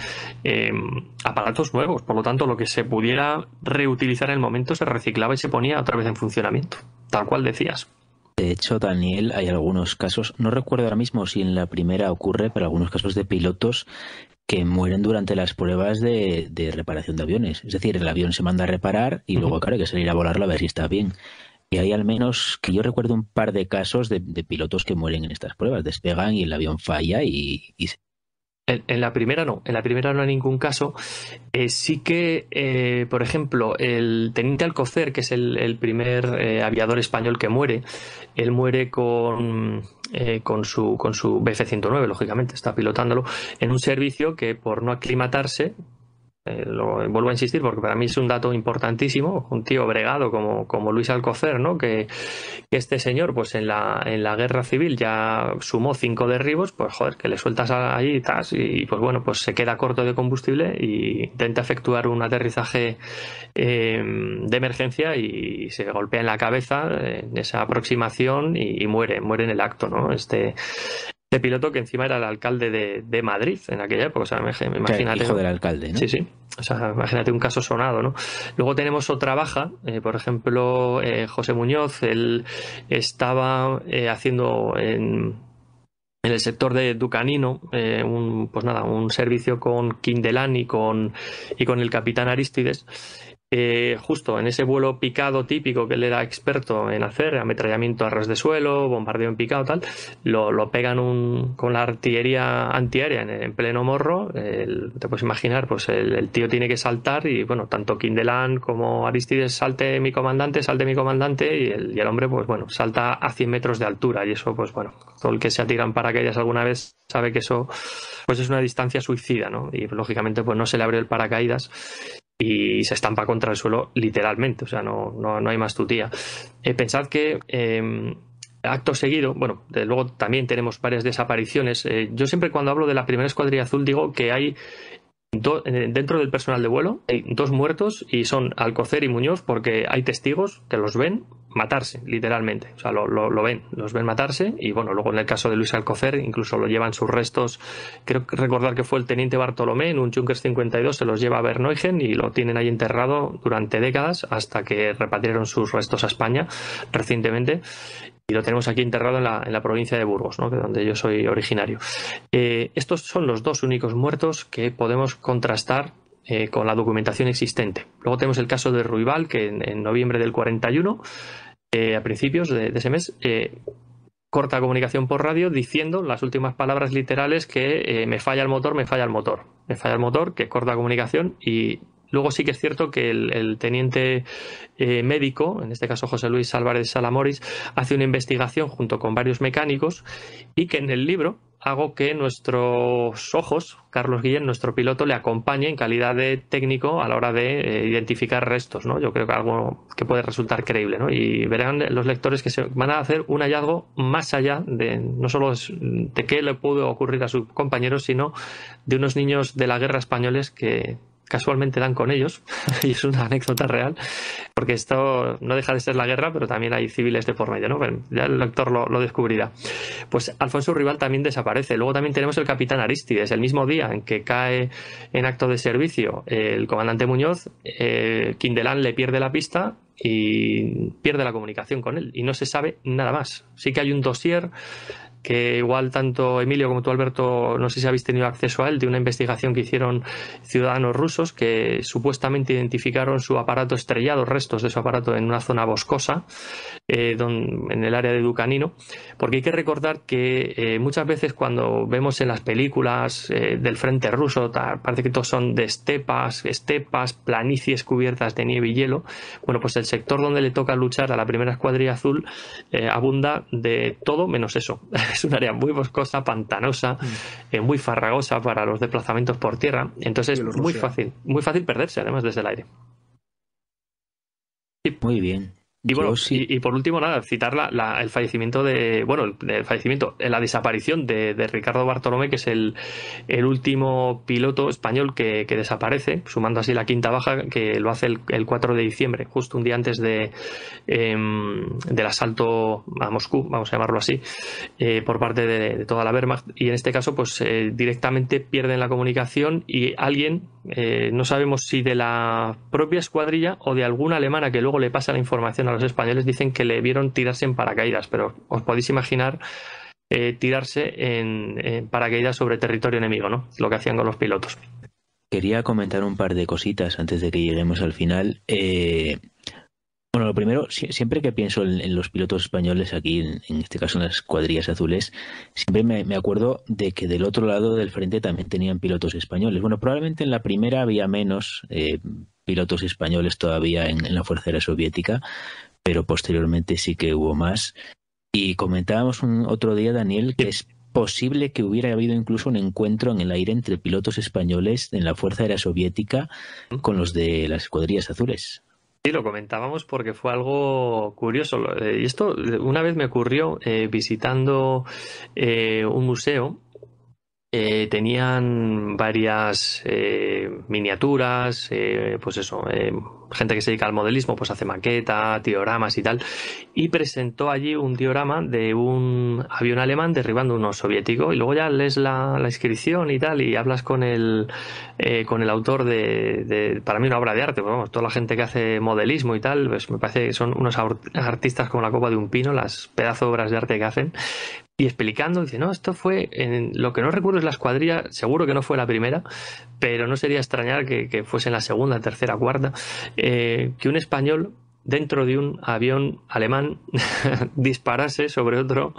C: aparatos nuevos. Por lo tanto, lo que se pudiera reutilizar en el momento se reciclaba y se ponía otra vez en funcionamiento, tal cual decías.
B: De hecho, Daniel, hay algunos casos, no recuerdo ahora mismo si en la primera ocurre, pero algunos casos de pilotos que mueren durante las pruebas de reparación de aviones. Es decir, el avión se manda a reparar y luego, claro, hay que salir a volarlo a ver si está bien. Y hay al menos, que yo recuerdo, un par de casos de pilotos que mueren en estas pruebas. Despegan y el avión falla y
C: En la primera no hay ningún caso. Sí que, por ejemplo, el teniente Alcocer, que es el primer aviador español que muere, él muere con su Bf-109, lógicamente, está pilotándolo, en un servicio que por no aclimatarse, lo vuelvo a insistir porque para mí es un dato importantísimo, un tío bregado como Luis Alcocer, ¿no? Que este señor pues en la guerra civil ya sumó 5 derribos, pues joder, que le sueltas allí y pues bueno, pues se queda corto de combustible y intenta efectuar un aterrizaje de emergencia y se golpea en la cabeza en esa aproximación y muere en el acto, ¿no? Este piloto que encima era el alcalde de Madrid en aquella época, o sea, imagínate.
B: Hijo del alcalde, ¿no?
C: Sí. O sea, imagínate un caso sonado, ¿no? Luego tenemos otra baja, por ejemplo, José Muñoz, él estaba haciendo en el sector de Ducanino un servicio con Quindelán y con el capitán Aristides. Justo en ese vuelo picado típico que él era experto en hacer, ametrallamiento a ras de suelo, bombardeo en picado, tal, lo pegan con la artillería antiaérea en pleno morro. Te puedes imaginar, pues el tío tiene que saltar y bueno, tanto Quindelán como Aristides salte mi comandante y el hombre pues bueno, salta a 100 metros de altura y eso pues bueno, todo el que se ha tirado en paracaídas alguna vez sabe que eso pues es una distancia suicida, ¿no? Y lógicamente pues no se le abrió el paracaídas y se estampa contra el suelo literalmente, o sea, no hay más tutía. Pensad que acto seguido, bueno, luego también tenemos varias desapariciones. Yo siempre cuando hablo de la primera escuadrilla azul digo que hay dentro del personal de vuelo hay 2 muertos y son Alcocer y Muñoz, porque hay testigos que los ven matarse, literalmente. O sea, los ven matarse, y bueno, luego en el caso de Luis Alcocer incluso lo llevan sus restos, creo que recordar que fue el teniente Bartolomé en un Junkers 52, se los lleva a Berneugen y lo tienen ahí enterrado durante décadas hasta que repatriaron sus restos a España recientemente. Y lo tenemos aquí enterrado en la provincia de Burgos, ¿no? De donde yo soy originario. Estos son los 2 únicos muertos que podemos contrastar con la documentación existente. Luego tenemos el caso de Ruibal, que en noviembre del 41, a principios de ese mes, corta comunicación por radio diciendo las últimas palabras literales que me falla el motor, que corta comunicación. Y luego sí que es cierto que el teniente médico, en este caso José Luis Álvarez Salamoris, hace una investigación junto con varios mecánicos, y que en el libro hago que nuestros ojos, Carlos Guillén, nuestro piloto, le acompañe en calidad de técnico a la hora de identificar restos, ¿no? Yo creo que algo que puede resultar creíble, ¿no? Y verán los lectores que se van a hacer un hallazgo más allá de no solo de qué le pudo ocurrir a sus compañeros, sino de unos niños de la guerra españoles que casualmente dan con ellos, y es una anécdota real, porque esto no deja de ser la guerra, pero también hay civiles de por medio, ¿no? Bueno, ya el lector lo descubrirá. Pues Alfonso Ruibal también desaparece. Luego también tenemos el capitán Arístides. El mismo día en que cae en acto de servicio el comandante Muñoz, Quindelán le pierde la pista y pierde la comunicación con él, y no se sabe nada más. Sí que hay un dossier que igual tanto Emilio como tú, Alberto, no sé si habéis tenido acceso a él, de una investigación que hicieron ciudadanos rusos que supuestamente identificaron su aparato estrellado, restos de su aparato, en una zona boscosa, en el área de Ducanino, porque hay que recordar que muchas veces cuando vemos en las películas del frente ruso, parece que todos son de estepas, planicies cubiertas de nieve y hielo. Bueno, pues el sector donde le toca luchar a la primera escuadrilla azul abunda de todo menos eso. Es un área muy boscosa, pantanosa, muy farragosa para los desplazamientos por tierra. Entonces es muy fácil perderse, además, desde el aire.
B: Muy bien.
C: Y bueno, y por último, nada, citar el fallecimiento la desaparición de Ricardo Bartolomé, que es el último piloto español que desaparece, sumando así la quinta baja, que lo hace el 4 de diciembre, justo un día antes del asalto a Moscú, vamos a llamarlo así, por parte de toda la Wehrmacht. Y en este caso, pues directamente pierden la comunicación, y alguien, no sabemos si de la propia escuadrilla o de alguna alemana que luego le pasa la información a los españoles, dicen que le vieron tirarse en paracaídas, pero os podéis imaginar tirarse en paracaídas sobre territorio enemigo, ¿no? Lo que hacían con los pilotos.
B: Quería comentar un par de cositas antes de que lleguemos al final. Bueno, lo primero, siempre que pienso en los pilotos españoles aquí, en este caso en las escuadrillas azules, siempre me acuerdo de que del otro lado del frente también tenían pilotos españoles. Bueno, probablemente en la primera había menos pilotos españoles todavía en la Fuerza Aérea Soviética, pero posteriormente sí que hubo más. Y comentábamos otro día, Daniel, que es posible que hubiera habido incluso un encuentro en el aire entre pilotos españoles en la Fuerza Aérea Soviética con los de las escuadrillas azules.
C: Sí, lo comentábamos porque fue algo curioso. Y esto una vez me ocurrió visitando un museo. Tenían varias miniaturas, pues eso, gente que se dedica al modelismo, pues hace maqueta, dioramas y tal, y presentó allí un diorama de un avión alemán derribando uno soviético, y luego ya lees la inscripción y tal, y hablas con el autor de para mí una obra de arte. Pues vamos, toda la gente que hace modelismo y tal, pues me parece que son unos artistas como la copa de un pino, las pedazos de obras de arte que hacen. Y explicando, dice, no, esto fue, lo que no recuerdo es la escuadrilla, seguro que no fue la primera, pero no sería extrañar que fuese en la segunda, tercera, cuarta, que un español dentro de un avión alemán disparase sobre otro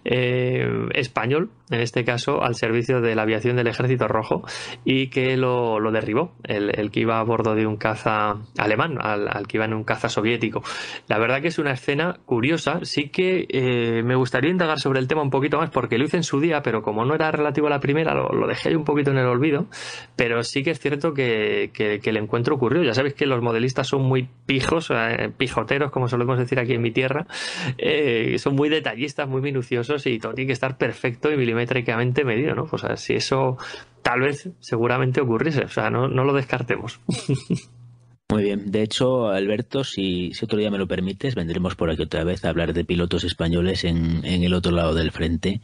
C: español en este caso al servicio de la aviación del Ejército Rojo, y que lo derribó, el que iba a bordo de un caza alemán, al que iba en un caza soviético. La verdad que es una escena curiosa. Sí que me gustaría indagar sobre el tema un poquito más, porque lo hice en su día, pero como no era relativo a la primera, lo dejé ahí un poquito en el olvido. Pero sí que es cierto que el encuentro ocurrió. Ya sabéis que los modelistas son muy pijos, pijoteros, como solemos decir aquí en mi tierra. Son muy detallistas, muy minuciosos, y todo tiene que estar perfecto y milimétricamente medido, ¿no? O sea, si eso tal vez seguramente ocurriese, o sea, no lo descartemos.
B: Muy bien. De hecho, Alberto, si otro día me lo permites, vendremos por aquí otra vez a hablar de pilotos españoles en el otro lado del frente,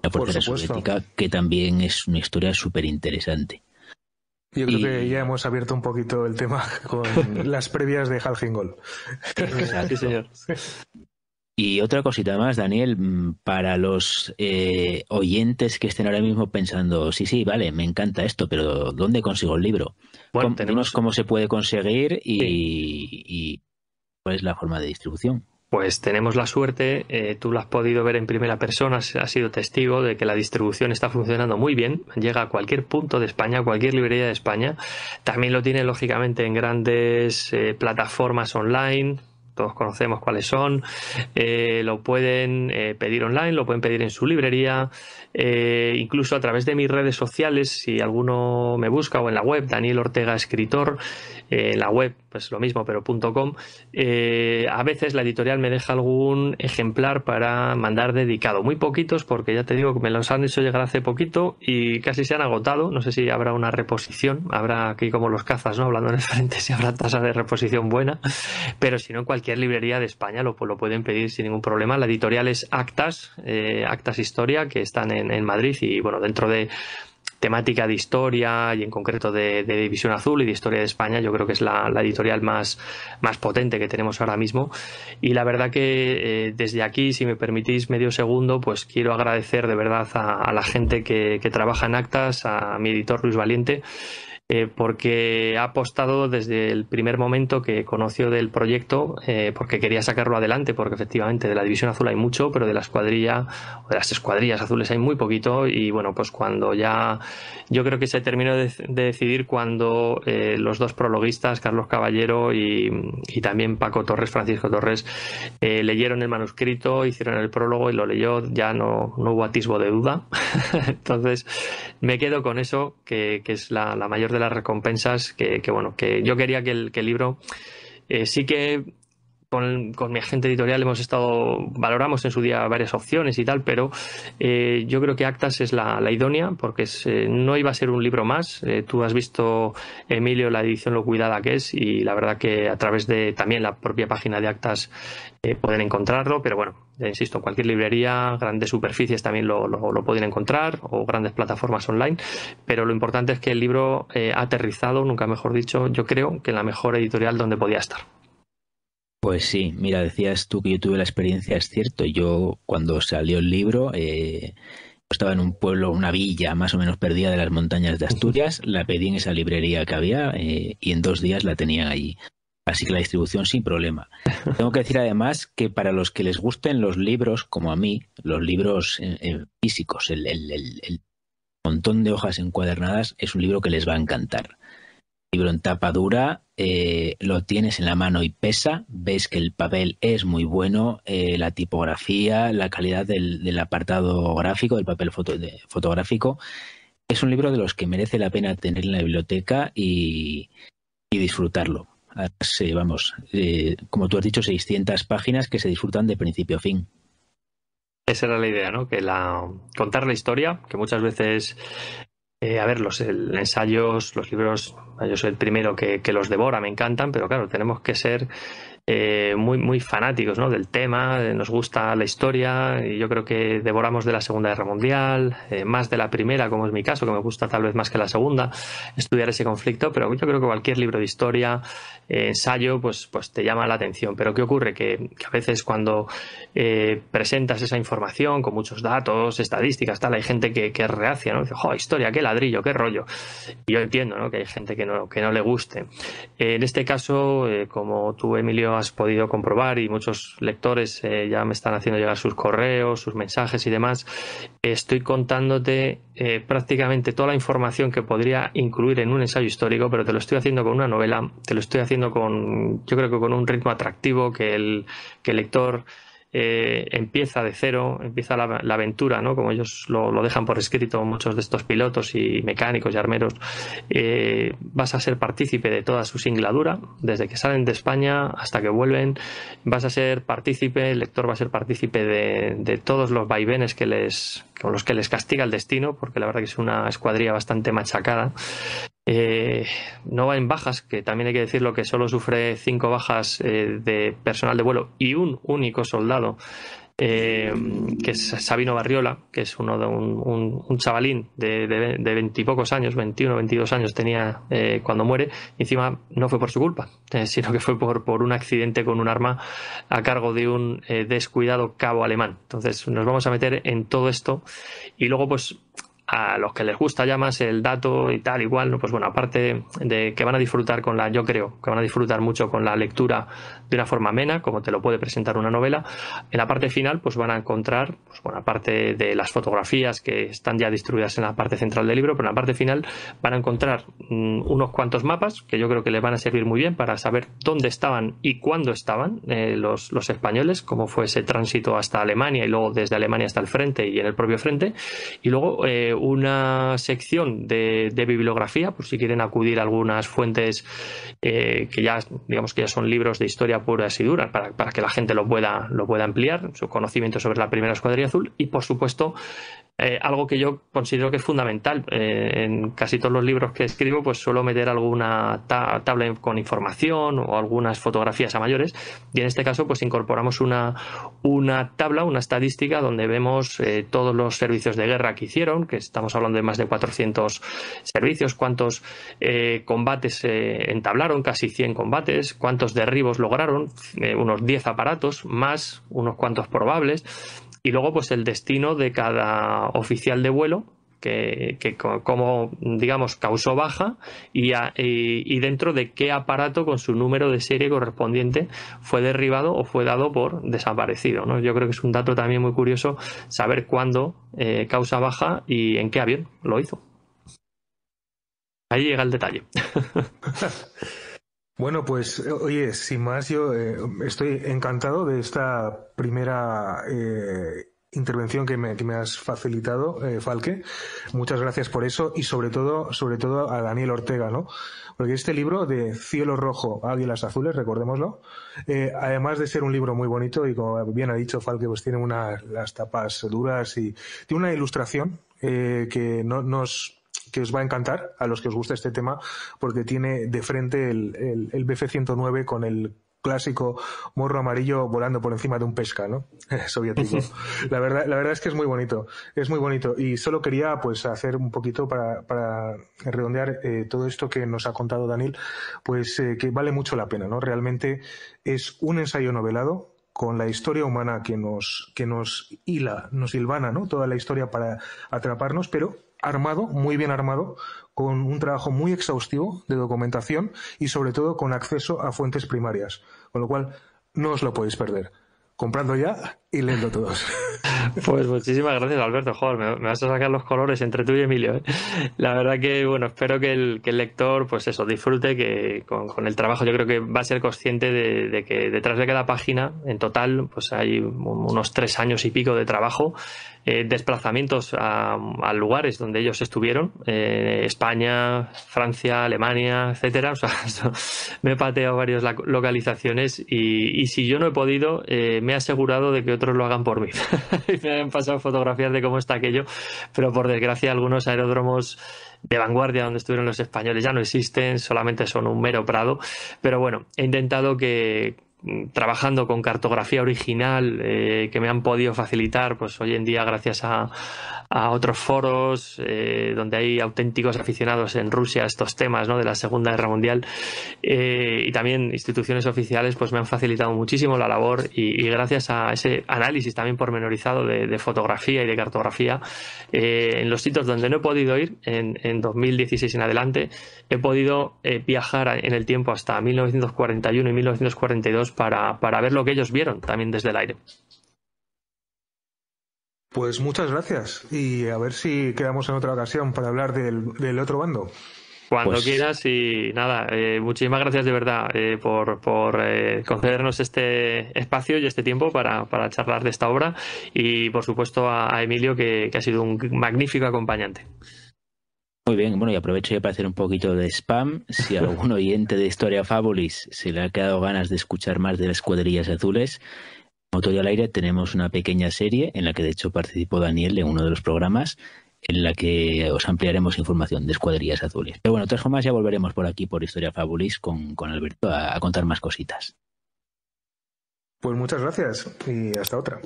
B: la Fuerza Soviética, que también es una historia súper interesante.
A: Yo creo que ya hemos abierto un poquito el tema con las previas de Halfingol.
C: Sí, señor.
B: Y otra cosita más, Daniel, para los oyentes que estén ahora mismo pensando, sí, vale, me encanta esto, pero ¿dónde consigo el libro?
C: Bueno,
B: Dinos cómo se puede conseguir y cuál es la forma de distribución.
C: Pues tenemos la suerte, tú lo has podido ver en primera persona, has sido testigo de que la distribución está funcionando muy bien, llega a cualquier punto de España, a cualquier librería de España. También lo tiene lógicamente en grandes plataformas online. Todos conocemos cuáles son. Lo pueden pedir online, lo pueden pedir en su librería, incluso a través de mis redes sociales, si alguno me busca, o en la web, Daniel Ortega Escritor, en la web pues lo mismo, pero .com. A veces la editorial me deja algún ejemplar para mandar dedicado, muy poquitos, porque ya te digo que me los han hecho llegar hace poquito y casi se han agotado. No sé si habrá una reposición, habrá aquí como los cazas, ¿no? Hablando en el frente, si habrá tasa de reposición buena, pero si no, en cualquier librería de España lo pueden pedir sin ningún problema. La editorial es Actas, Actas Historia, que están en Madrid, y bueno, dentro de temática de historia y en concreto de División Azul y de historia de España, yo creo que es la editorial más potente que tenemos ahora mismo. Y la verdad que desde aquí, si me permitís medio segundo, pues quiero agradecer de verdad a la gente que trabaja en Actas, a mi editor Luis Valiente, porque ha apostado desde el primer momento que conoció del proyecto, porque quería sacarlo adelante, porque efectivamente de la División Azul hay mucho, pero de la escuadrilla o de las escuadrillas azules hay muy poquito. Y bueno, pues cuando ya yo creo que se terminó de decidir cuando los dos prologuistas, Carlos Caballero y también Paco Torres, Francisco Torres, leyeron el manuscrito, hicieron el prólogo y lo leyó, ya no hubo atisbo de duda. Entonces me quedo con eso, que es la mayor de las recompensas, que bueno, que yo quería que el libro sí que con mi agente editorial valoramos en su día varias opciones y tal, pero yo creo que Actas es la idónea, porque no iba a ser un libro más. Tú has visto, Emilio, la edición lo cuidada que es, y la verdad que a través de también la propia página de Actas pueden encontrarlo, pero bueno, insisto, cualquier librería, grandes superficies también lo pueden encontrar, o grandes plataformas online, pero lo importante es que el libro ha aterrizado, nunca mejor dicho, yo creo que en la mejor editorial donde podía estar.
B: Pues sí, mira, decías tú que yo tuve la experiencia, es cierto. Yo cuando salió el libro estaba en un pueblo, una villa más o menos perdida de las montañas de Asturias, la pedí en esa librería que había y en 2 días la tenían allí. Así que la distribución sin problema. Tengo que decir además que para los que les gusten los libros, como a mí, los libros físicos, el montón de hojas encuadernadas, es un libro que les va a encantar. Libro en tapa dura, lo tienes en la mano y pesa, ves que el papel es muy bueno, la tipografía, la calidad del apartado gráfico, del papel fotográfico. Es un libro de los que merece la pena tener en la biblioteca y disfrutarlo. Vamos, como tú has dicho, 600 páginas que se disfrutan de principio a fin.
C: Esa era la idea, ¿no? Que contar la historia, que muchas veces... a ver, los ensayos, los libros, yo soy el primero que los devora, me encantan, pero claro, tenemos que ser muy fanáticos, ¿no?, del tema. Nos gusta la historia y yo creo que devoramos de la Segunda Guerra Mundial, más de la Primera, como es mi caso, que me gusta tal vez más que la Segunda, estudiar ese conflicto, pero yo creo que cualquier libro de historia, ensayo, pues te llama la atención. Pero ¿qué ocurre? Que a veces cuando presentas esa información con muchos datos, estadísticas, tal, hay gente que es reacia, ¿no? Dice, ¡jo, historia, qué ladrillo, qué rollo! Y yo entiendo, ¿no?, que hay gente que no le guste. En este caso, como tú, Emilio, has podido comprobar, y muchos lectores ya me están haciendo llegar sus correos, sus mensajes y demás, estoy contándote prácticamente toda la información que podría incluir en un ensayo histórico, pero te lo estoy haciendo con una novela, te lo estoy haciendo yo creo que con un ritmo atractivo, que el lector empieza de cero, empieza la aventura, ¿no? Como ellos lo dejan por escrito, muchos de estos pilotos y mecánicos y armeros. Vas a ser partícipe de toda su singladura, desde que salen de España hasta que vuelven. Vas a ser partícipe, el lector va a ser partícipe de todos los vaivenes con los que les castiga el destino, porque la verdad que es una escuadrilla bastante machacada. No va en bajas, que también hay que decirlo, que solo sufre 5 bajas de personal de vuelo y un único soldado, que es Sabino Barriola, que es un chavalín de 20 y pocos años, 21, 22 años tenía cuando muere, y encima no fue por su culpa, sino que fue por un accidente con un arma a cargo de un descuidado cabo alemán. Entonces nos vamos a meter en todo esto, y luego pues a los que les gusta ya más el dato y tal, igual, ¿no? Pues bueno, aparte de que van a disfrutar yo creo que van a disfrutar mucho con la lectura de una forma amena, como te lo puede presentar una novela, en la parte final pues van a encontrar, pues bueno, aparte de las fotografías que están ya distribuidas en la parte central del libro, pero en la parte final van a encontrar unos cuantos mapas que yo creo que les van a servir muy bien para saber dónde estaban y cuándo estaban los españoles, cómo fue ese tránsito hasta Alemania y luego desde Alemania hasta el frente y en el propio frente, y luego una sección de bibliografía, por si quieren acudir a algunas fuentes que ya, digamos que ya son libros de historia puras y duras, para que la gente lo pueda ampliar, su conocimiento sobre la primera escuadrilla azul, y por supuesto algo que yo considero que es fundamental. En casi todos los libros que escribo pues suelo meter alguna tabla con información o algunas fotografías a mayores, y en este caso pues incorporamos una tabla, una estadística donde vemos todos los servicios de guerra que hicieron, que estamos hablando de más de 400 servicios, cuántos combates entablaron, casi 100 combates, cuántos derribos lograron, unos 10 aparatos, más unos cuantos probables, y luego pues el destino de cada oficial de vuelo que como digamos causó baja, y dentro de qué aparato con su número de serie correspondiente fue derribado o fue dado por desaparecido, ¿no? Yo creo que es un dato también muy curioso saber cuándo causa baja y en qué avión lo hizo. Ahí llega el detalle.
A: Bueno, pues oye, sin más, yo estoy encantado de esta primera intervención que me has facilitado, Falke. Muchas gracias por eso, y sobre todo a Daniel Ortega, ¿no? Porque este libro de Cielo Rojo, Águilas Azules, recordémoslo, además de ser un libro muy bonito, y como bien ha dicho Falke, pues tiene las tapas duras y tiene una ilustración que os va a encantar a los que os gusta este tema, porque tiene de frente el BF-109 con el clásico morro amarillo volando por encima de un pesca, ¿no? Soviético. La verdad es que es muy bonito, y solo quería pues hacer un poquito para redondear todo esto que nos ha contado Daniel, pues que vale mucho la pena, ¿no? Realmente es un ensayo novelado con la historia humana que nos hilvana, ¿no? Toda la historia para atraparnos, pero muy bien armado, con un trabajo muy exhaustivo de documentación y sobre todo con acceso a fuentes primarias. Con lo cual, no os lo podéis perder. Comprando ya y leyendo todos.
C: Pues muchísimas gracias, Alberto. Joder, me vas a sacar los colores entre tú y Emilio, ¿eh? La verdad que, bueno, espero que el lector, pues eso, disfrute, que con el trabajo. Yo creo que va a ser consciente de que detrás de cada página, en total, pues hay unos 3 años y pico de trabajo, desplazamientos a lugares donde ellos estuvieron, España, Francia, Alemania, etcétera. O sea, me he pateado varias localizaciones, y si yo no he podido, me he asegurado de que otros lo hagan por mí. Me han pasado fotografías de cómo está aquello, pero por desgracia algunos aeródromos de vanguardia donde estuvieron los españoles ya no existen, solamente son un mero prado. Pero bueno, he intentado trabajando con cartografía original que me han podido facilitar, pues hoy en día gracias a otros foros donde hay auténticos aficionados en Rusia a estos temas, ¿no?, de la Segunda Guerra Mundial, y también instituciones oficiales, pues me han facilitado muchísimo la labor, y gracias a ese análisis también pormenorizado de fotografía y de cartografía, en los sitios donde no he podido ir en 2016 en adelante, he podido viajar en el tiempo hasta 1941 y 1942 ellos para ver lo que ellos vieron también desde el aire.
A: Pues muchas gracias y a ver si quedamos en otra ocasión para hablar del otro bando.
C: Cuando quieras y nada, muchísimas gracias de verdad por concedernos este espacio y este tiempo para charlar de esta obra y por supuesto a Emilio que ha sido un magnífico acompañante.
B: Muy bien, bueno, y aprovecho ya para hacer un poquito de spam. Si a algún oyente de Historia Fabulis se le ha quedado ganas de escuchar más de las Escuadrillas Azules, en Motoria al Aire tenemos una pequeña serie en la que de hecho participó Daniel en uno de los programas, en la que os ampliaremos información de Escuadrillas Azules. Pero bueno, de todas formas ya volveremos por aquí, por Historia Fabulis, con Alberto a contar más cositas.
A: Pues muchas gracias y hasta otra.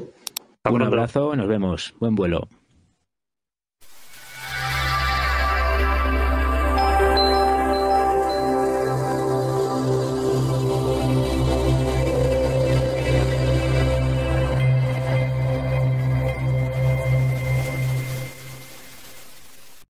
B: Un abrazo, nos vemos. Buen vuelo.